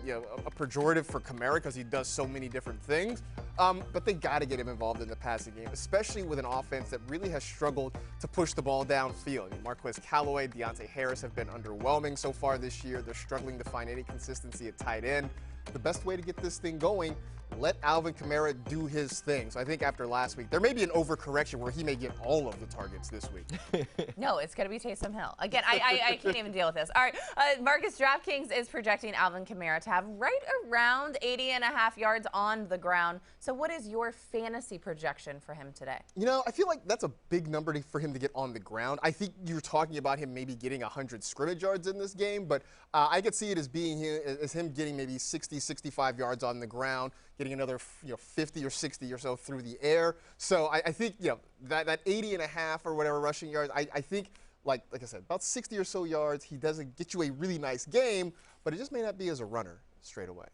pejorative for Kamara because he does so many different things. But they got to get him involved in the passing game, especially with an offense that really has struggled to push the ball downfield. Marquez Callaway, Deontay Harris have been underwhelming so far this year. They're struggling to find any consistency at tight end. The best way to get this thing going, let Alvin Kamara do his thing. So I think after last week, there may be an overcorrection where he may get all of the targets this week. No, it's going to be Taysom Hill. Again, I can't even deal with this. All right, Marcus, DraftKings is projecting Alvin Kamara to have right around 80.5 yards on the ground. So what is your fantasy projection for him today? I feel like that's a big number for him to get on the ground. I think you're talking about him maybe getting 100 scrimmage yards in this game, but I could see it as him getting maybe 60, 65 yards on the ground, getting another 50 or 60 or so through the air. So I think that 80.5 or whatever rushing yards, I think like I said, about 60 or so yards. He doesn't get you a really nice game, but it just may not be as a runner straight away.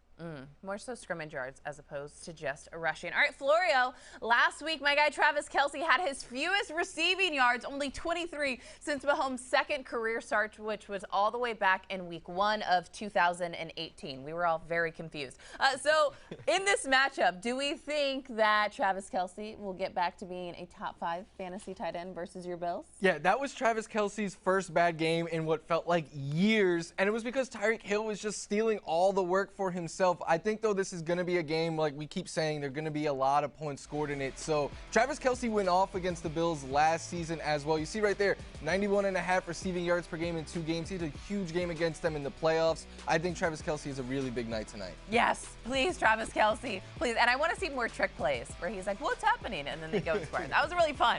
More so scrimmage yards as opposed to just rushing. All right, Florio, last week my guy Travis Kelce had his fewest receiving yards, only 23, since Mahomes' second career start, which was all the way back in week 1 of 2018. We were all very confused. So in this matchup, do we think that Travis Kelce will get back to being a top 5 fantasy tight end versus your Bills? Yeah, that was Travis Kelce's first bad game in what felt like years, and it was because Tyreek Hill was just stealing all the work for himself. I think, though, this is going to be a game, like we keep saying, there are going to be a lot of points scored in it. So Travis Kelce went off against the Bills last season as well. You see right there, 91.5 receiving yards per game in 2 games. He had a huge game against them in the playoffs. I think Travis Kelce is a really big night tonight. Yes, please, Travis Kelce, please. And I want to see more trick plays where he's like, what's happening? And then they go square. That was really fun.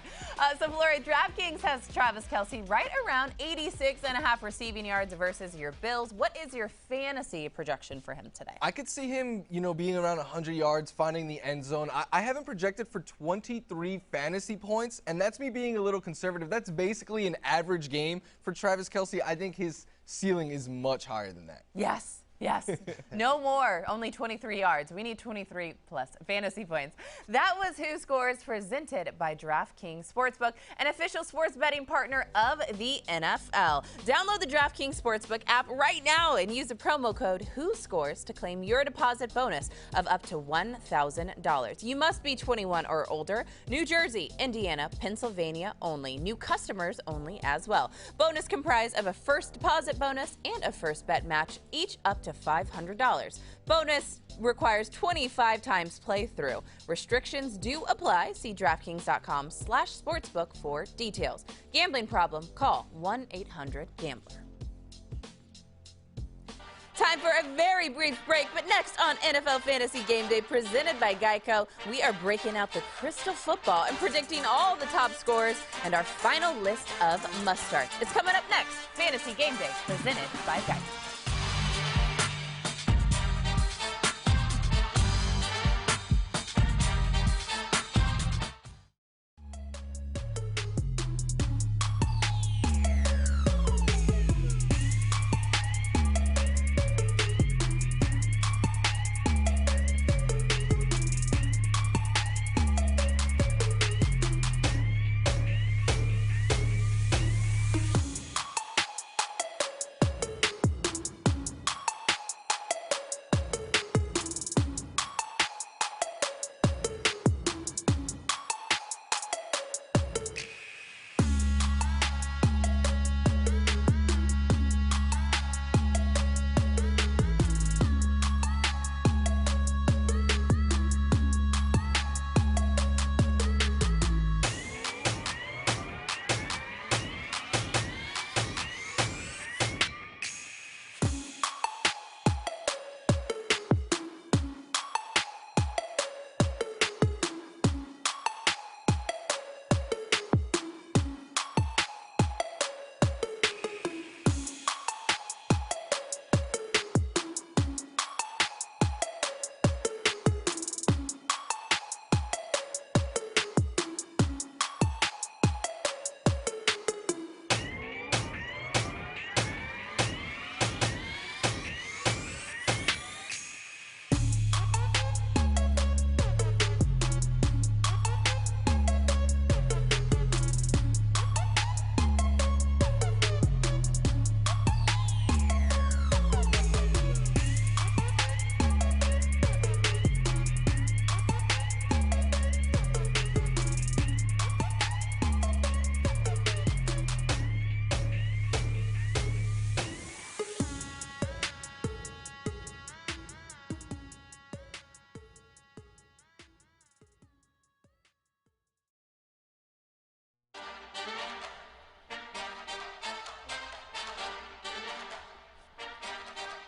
So, Florida, DraftKings has Travis Kelce right around 86.5 receiving yards versus your Bills. What is your fantasy projection for him today? I could see him, being around 100 yards, finding the end zone. I have him projected for 23 fantasy points, and that's me being a little conservative. That's basically an average game for Travis Kelce. I think his ceiling is much higher than that. Yes. Yes. No more. Only 23 yards. We need 23 plus fantasy points. That was Who Scores, presented by DraftKings Sportsbook, an official sports betting partner of the NFL. Download the DraftKings Sportsbook app right now and use the promo code WHOSCORES to claim your deposit bonus of up to $1,000. You must be 21 or older. New Jersey, Indiana, Pennsylvania only. New customers only as well. Bonus comprised of a first deposit bonus and a first bet match, each up to $500. Bonus requires 25 times playthrough. Restrictions do apply. See DraftKings.com/sportsbook for details. Gambling problem? Call 1-800-GAMBLER. Time for a very brief break, but next on NFL Fantasy Game Day presented by Geico, we are breaking out the crystal football and predicting all the top scores and our final list of must-starts. It's coming up next, Fantasy Game Day presented by Geico.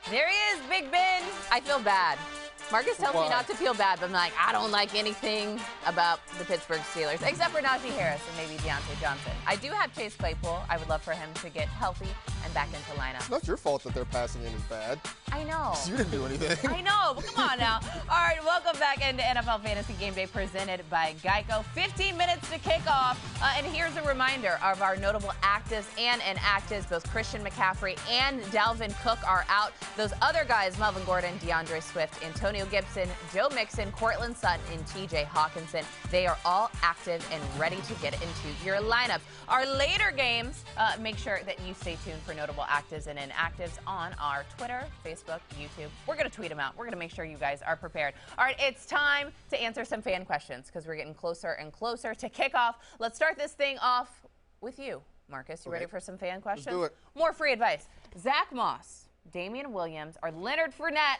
There he is, Big Ben. I feel bad. Marcus tells me not to feel bad, but I'm like, I don't like anything about the Pittsburgh Steelers, except for Najee Harris and maybe Deontay Johnson. I do have Chase Claypool. I would love for him to get healthy and back into lineup. It's not your fault that their passing in is bad. I know. You didn't do anything. I know, but come on now. All right, welcome back into NFL Fantasy Game Day presented by Geico. 15 minutes to kick off. And here's a reminder of our notable actives and inactives. Both Christian McCaffrey and Dalvin Cook are out. Those other guys, Melvin Gordon, DeAndre Swift, Antonio Gibson, Joe Mixon, Cortland Sutton, and TJ Hawkinson, they are all active and ready to get into your lineups. Our later games, make sure that you stay tuned for notable actives and inactives on our Twitter, Facebook, YouTube. We're going to tweet them out. We're going to make sure you guys are prepared. All right, it's time to answer some fan questions because we're getting closer and closer to kickoff. Let's start this thing off with you, Marcus. You ready for some fan questions? Let's do it. More free advice. Zach Moss, Damian Williams, or Leonard Fournette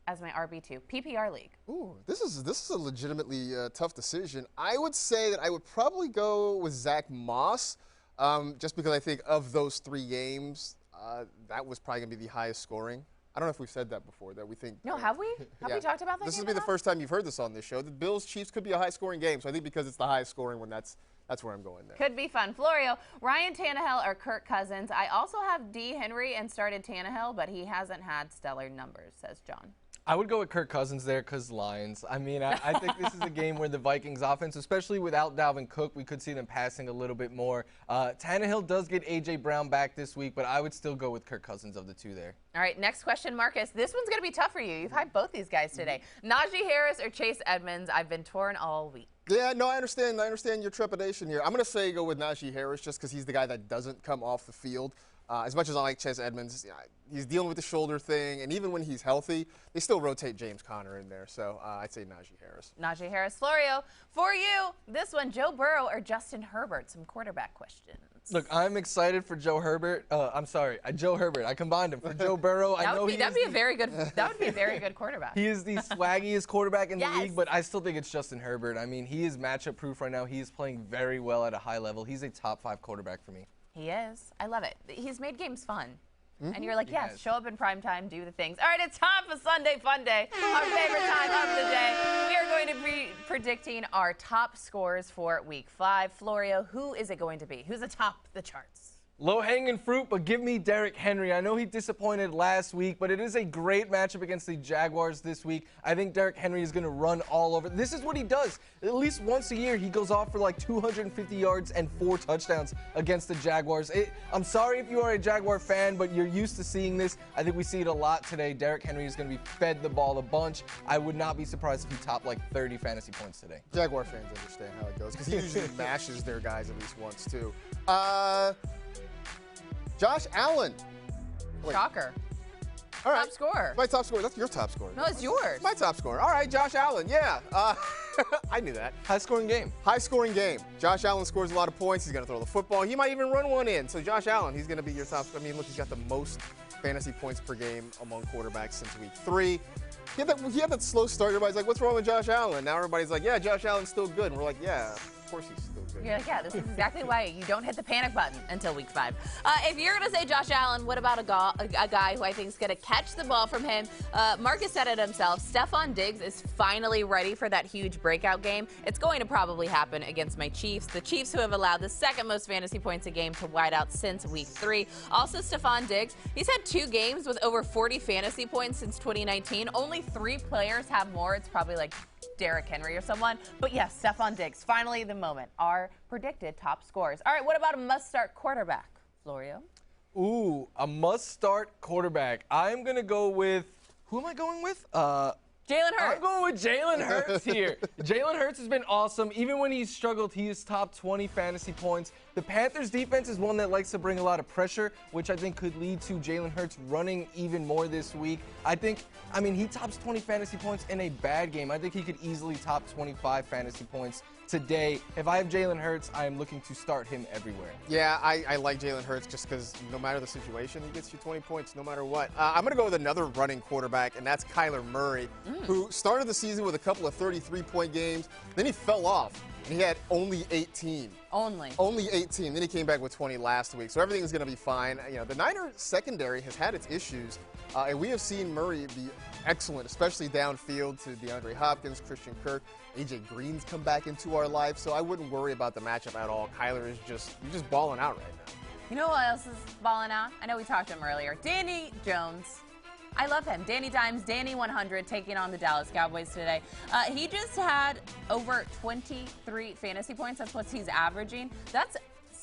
as my RB2 PPR league. Ooh, this is a legitimately tough decision. I would say that I would probably go with Zach Moss, just because I think of those 3 games, that was probably going to be the highest scoring. I don't know if we've said that before, that we think. No, have we? Have we talked about that? This will be the first time you've heard this on this show. The Bills-Chiefs could be a high-scoring game, so I think because it's the highest scoring one, that's where I'm going there. Could be fun. Florio, Ryan Tannehill or Kirk Cousins. I also have D. Henry and started Tannehill, but he hasn't had stellar numbers, says John. I would go with Kirk Cousins there because Lions. I mean, I think this is a game where the Vikings offense, especially without Dalvin Cook, we could see them passing a little bit more. Tannehill does get A.J. Brown back this week, but I would still go with Kirk Cousins of the 2 there. All right, next question, Marcus. This one's going to be tough for you. You've had both these guys today. Najee Harris or Chase Edmonds? I've been torn all week. Yeah, no, I understand. I understand your trepidation here. I'm going to say go with Najee Harris just because he's the guy that doesn't come off the field. As much as I like Chase Edmonds, he's dealing with the shoulder thing, and even when he's healthy, they still rotate James Conner in there. So I'd say Najee Harris. Najee Harris. Florio, for you, this one, Joe Burrow or Justin Herbert? Some quarterback questions. Look, I'm excited for Joe Herbert. I'm sorry, Joe Herbert. I combined him for Joe Burrow. That would be a very good quarterback. He is the swaggiest quarterback in the league, but I still think it's Justin Herbert. I mean, he is matchup proof right now. He is playing very well at a high level. He's a top 5 quarterback for me. He is. I love it. He's made games fun. And you're like, yes, show up in prime time, do the things. All right, it's time for Sunday Fun Day, our favorite time of the day. We are going to be predicting our top scores for Week 5. Florio, who is it going to be? Who's atop the charts? Low-hanging fruit, but give me Derrick Henry. I know he disappointed last week, but it is a great matchup against the Jaguars this week. I think Derrick Henry is going to run all over. This is what he does. At least once a year, he goes off for like 250 yards and 4 touchdowns against the Jaguars. I'm sorry if you are a Jaguar fan, but you're used to seeing this. I think we see it a lot today. Derrick Henry is going to be fed the ball a bunch. I would not be surprised if he topped like 30 fantasy points today. Jaguar fans understand how it goes because he usually mashes their guys at least once, too. Josh Allen. Wait. Shocker. All right. Top scorer. My top scorer. That's your top scorer. No, it's yours. My top scorer. All right, Josh Allen. Yeah. I knew that. High-scoring game. High-scoring game. Josh Allen scores a lot of points. He's going to throw the football. He might even run one in. So Josh Allen, he's going to be your top. I mean, look, he's got the most fantasy points per game among quarterbacks since week 3. He had that slow start. Everybody's like, what's wrong with Josh Allen? Now everybody's like, yeah, Josh Allen's still good. And we're like, yeah, of course he's still good. You're like, yeah, this is exactly why you don't hit the panic button until Week 5. If you're going to say Josh Allen, what about a guy who I think is going to catch the ball from him? Marcus said it himself. Stephon Diggs is finally ready for that huge breakout game. It's going to probably happen against my Chiefs. The Chiefs, who have allowed the second most fantasy points a game to wideouts since Week 3. Also, Stephon Diggs, he's had 2 games with over 40 fantasy points since 2019. Only 3 players have more. It's probably like Derrick Henry or someone. But yes, Stephon Diggs, finally the moment. Our predicted top scores. All right, what about a must-start quarterback, Florio? Ooh, a must-start quarterback. I'm going to go with, who am I going with? Jalen Hurts. I'm going with Jalen Hurts here. Jalen Hurts has been awesome. Even when he's struggled, he is top 20 fantasy points. The Panthers defense is one that likes to bring a lot of pressure, which I think could lead to Jalen Hurts running even more this week. I mean, he tops 20 fantasy points in a bad game. I think he could easily top 25 fantasy points today. If I have Jalen Hurts, I am looking to start him everywhere. Yeah, I like Jalen Hurts just because no matter the situation, he gets you 20 points no matter what. I'm going to go with another running quarterback, and that's Kyler Murray, who started the season with a couple of 33-point games. Then he fell off, and he had only 18. Only 18. Then he came back with 20 last week. So everything's going to be fine. You know, the Niners secondary has had its issues, and we have seen Murray be excellent, especially downfield to DeAndre Hopkins, Christian Kirk. AJ Green's come back into our life, so I wouldn't worry about the matchup at all. Kyler is just balling out right now. You know what else is balling out? I know we talked to him earlier. Danny Jones. I love him. Danny Dimes, Danny 100, taking on the Dallas Cowboys today. He just had over 23 fantasy points. That's what he's averaging. That's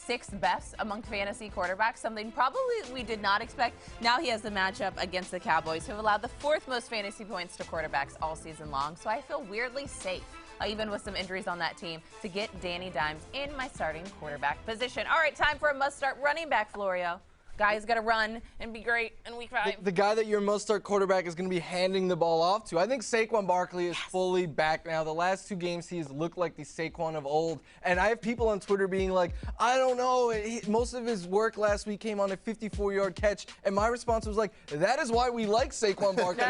6th best among fantasy quarterbacks, something probably we did not expect. Now he has the matchup against the Cowboys, who have allowed the 4th most fantasy points to quarterbacks all season long. So I feel weirdly safe, even with some injuries on that team, to get Danny Dimes in my starting quarterback position. All right, time for a must-start running back, Florio. Guy's got to run and be great in Week 5. The guy that your must-start quarterback is going to be handing the ball off to. I think Saquon Barkley is fully back now. The last 2 games, he has looked like the Saquon of old. And I have people on Twitter being like, I don't know. Most of his work last week came on a 54-yard catch. And my response was like, that is why we like Saquon Barkley.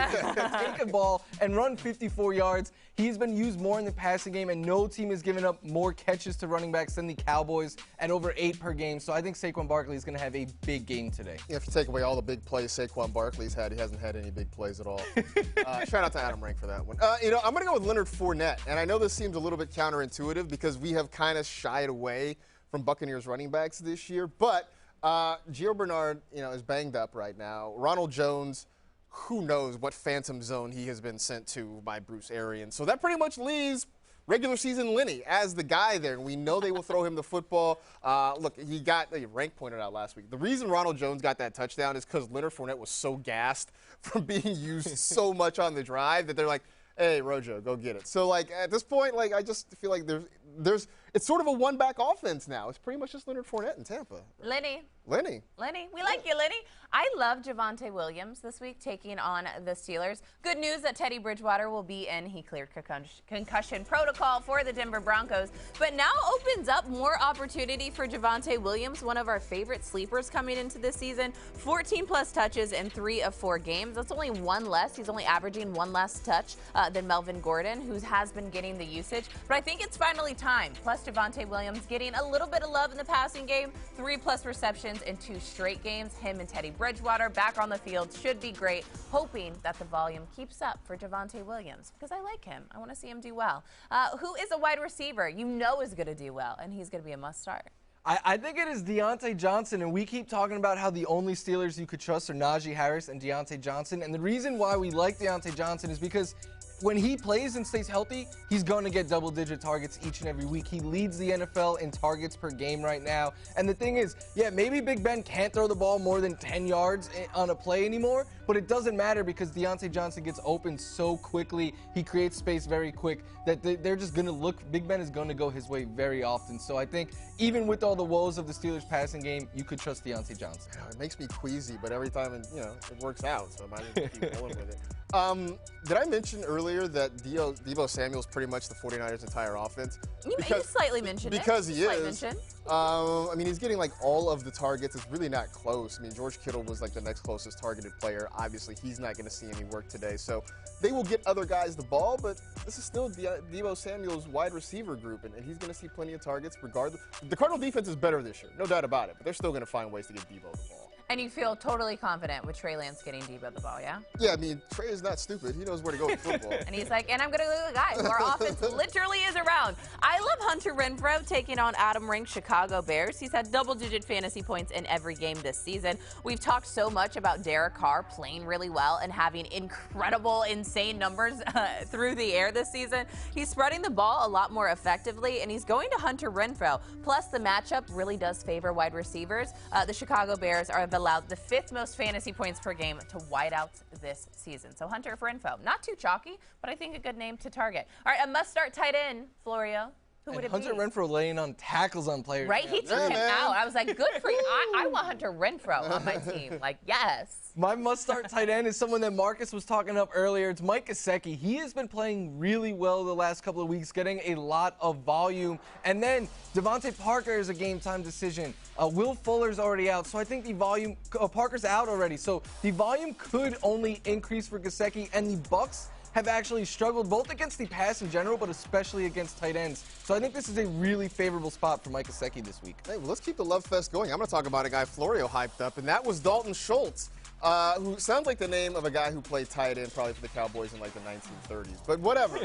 Take a ball and run 54 yards. He's been used more in the passing game, and no team has given up more catches to running backs than the Cowboys at over 8 per game. So I think Saquon Barkley is going to have a big game today. Yeah, if you take away all the big plays Saquon Barkley's had, he hasn't had any big plays at all. Shout out to Adam Rank for that one. I'm going to go with Leonard Fournette, and I know this seems a little bit counterintuitive because we have kind of shied away from Buccaneers running backs this year, but Gio Bernard, is banged up right now. Ronald Jones, who knows what phantom zone he has been sent to by Bruce Arians. So that pretty much leaves regular season Lenny as the guy there, and we know they will throw him the football. Look, Rank pointed out last week, the reason Ronald Jones got that touchdown is because Leonard Fournette was so gassed from being used so much on the drive that they're like, hey, Rojo, go get it. So, at this point, I just feel like it's sort of a one-back offense now. It's pretty much just Leonard Fournette in Tampa. Lenny. Lenny. We like you, Lenny. I love Javonte Williams this week taking on the Steelers. Good news that Teddy Bridgewater will be in. He cleared concussion protocol for the Denver Broncos, but now opens up more opportunity for Javonte Williams, one of our favorite sleepers coming into this season. 14-plus touches in 3 of 4 games. That's only 1 less. He's only averaging 1 less touch than Melvin Gordon, who has been getting the usage. But I think it's finally time. Plus Javonte Williams getting a little bit of love in the passing game. 3+ receptions in 2 straight games. Him and Teddy Bridgewater back on the field should be great. Hoping that the volume keeps up for Javonte Williams because I like him. I want to see him do well. Who is a wide receiver you know is going to do well, and he's going to be a must start? I think it is Deontay Johnson, and we keep talking about how the only Steelers you could trust are Najee Harris and Deontay Johnson. And the reason why we like Deontay Johnson is because when he plays and stays healthy, he's going to get double-digit targets each and every week. He leads the NFL in targets per game right now. And the thing is, yeah, maybe Big Ben can't throw the ball more than 10 yards on a play anymore, but it doesn't matter because Deontay Johnson gets open so quickly. He creates space very quick that they're just going to look. Big Ben is going to go his way very often. So I think even with all the woes of the Steelers passing game, you could trust Deontay Johnson. It makes me queasy, but every time it works out, so I might as well keep going with it. Did I mention earlier that Deebo Samuel's pretty much the 49ers' entire offense? You slightly mentioned it. Because he is. I mean, he's getting like all of the targets. It's really not close. I mean, George Kittle was like the next closest targeted player. Obviously, he's not going to see any work today. So they will get other guys the ball, but this is still Deebo Samuel's wide receiver group, and he's going to see plenty of targets regardless. The Cardinal defense is better this year, no doubt about it, but they're still going to find ways to get Deebo the ball. And you feel totally confident with Trey Lance getting Deebo the ball, yeah? Yeah, I mean, Trey is not stupid. He knows where to go with football. And he's like, and I'm going to go to the guy who our offense literally is around. I love Hunter Renfrow taking on Adam-ranked Chicago Bears. He's had double-digit fantasy points in every game this season. We've talked so much about Derek Carr playing really well and having incredible, insane numbers through the air this season. He's spreading the ball a lot more effectively, and he's going to Hunter Renfrow. Plus, the matchup really does favor wide receivers. The Chicago Bears have allowed the 5th most fantasy points per game to wideouts this season. So Hunter Renfrow, not too chalky, but I think a good name to target. All right, a must-start tight end, Florio. Who would it be? Hunter Renfrow laying on tackles on players. Right, he took him out. I was like, good for you. I want Hunter Renfrow on my team. Like, yes. My must-start tight end is someone that Marcus was talking up earlier. It's Mike Gesicki. He has been playing really well the last couple of weeks, getting a lot of volume. And then Devontae Parker is a game-time decision. Will Fuller's already out, so I think the volume Parker's out already. So the volume could only increase for Gesicki, and the Bucs have actually struggled both against the pass in general, but especially against tight ends. So I think this is a really favorable spot for Mike Gesicki this week. Hey, well, let's keep the love fest going. I'm going to talk about a guy Florio hyped up, and that was Dalton Schultz, who sounds like the name of a guy who played tight end probably for the Cowboys in like the 1930s. But whatever.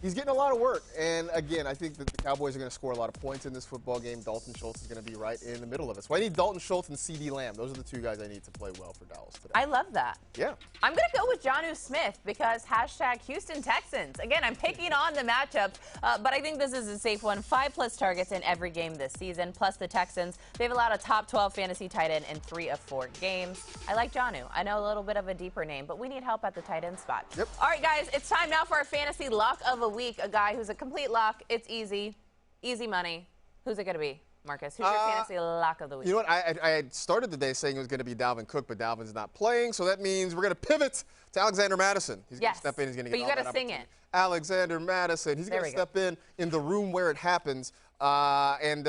He's getting a lot of work. And again, I think that the Cowboys are going to score a lot of points in this football game. Dalton Schultz is going to be right in the middle of it. So I need Dalton Schultz and CeeDee Lamb. Those are the 2 guys I need to play well for Dallas today. I love that. Yeah. I'm going to go with Jonnu Smith because hashtag Houston Texans. Again, I'm picking on the matchups, but I think this is a safe one. 5+ targets in every game this season, plus the Texans. They've allowed a top 12 fantasy tight end in 3 of 4 games. I like Jonnu. I know a little bit of a deeper name, but we need help at the tight end spot. Yep. All right, guys, it's time now for our fantasy lock of the week. A guy who's a complete lock. It's easy. Easy money. Who's it going to be? Marcus, who's your fantasy lock of the week? You know what? I had started the day saying it was going to be Dalvin Cook, but Dalvin's not playing, so that means we're going to pivot to Alexander Madison. He's going to step in. He's going to get all that but you got to sing it. Alexander Madison. He's going to step in the room where it happens and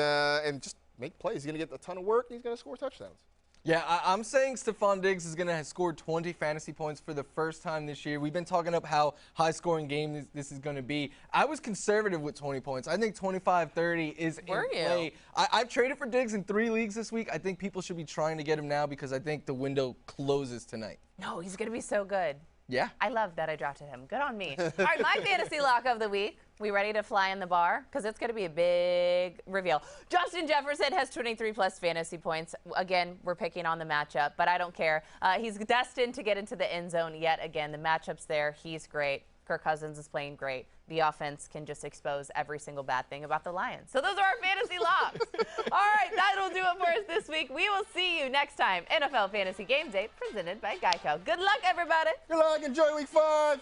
just make plays. He's going to get a ton of work, and he's going to score touchdowns. Yeah, I'm saying Stephon Diggs is going to score 20 fantasy points for the first time this year. We've been talking up how high-scoring game this is going to be. I was conservative with 20 points. I think 25-30 is in play. I've traded for Diggs in 3 leagues this week. I think people should be trying to get him now because I think the window closes tonight. No, he's going to be so good. Yeah. I love that I drafted him. Good on me. All right, my fantasy lock of the week. We ready to fly in the bar? Because it's going to be a big reveal. Justin Jefferson has 23+ fantasy points. Again, we're picking on the matchup, but I don't care. He's destined to get into the end zone yet again. The matchup's there. He's great. Kirk Cousins is playing great. The offense can just expose every single bad thing about the Lions. So those are our fantasy locks. All right, that'll do it for us this week. We will see you next time. NFL Fantasy Game Day presented by Geico. Good luck, everybody. Good luck. Enjoy week 5.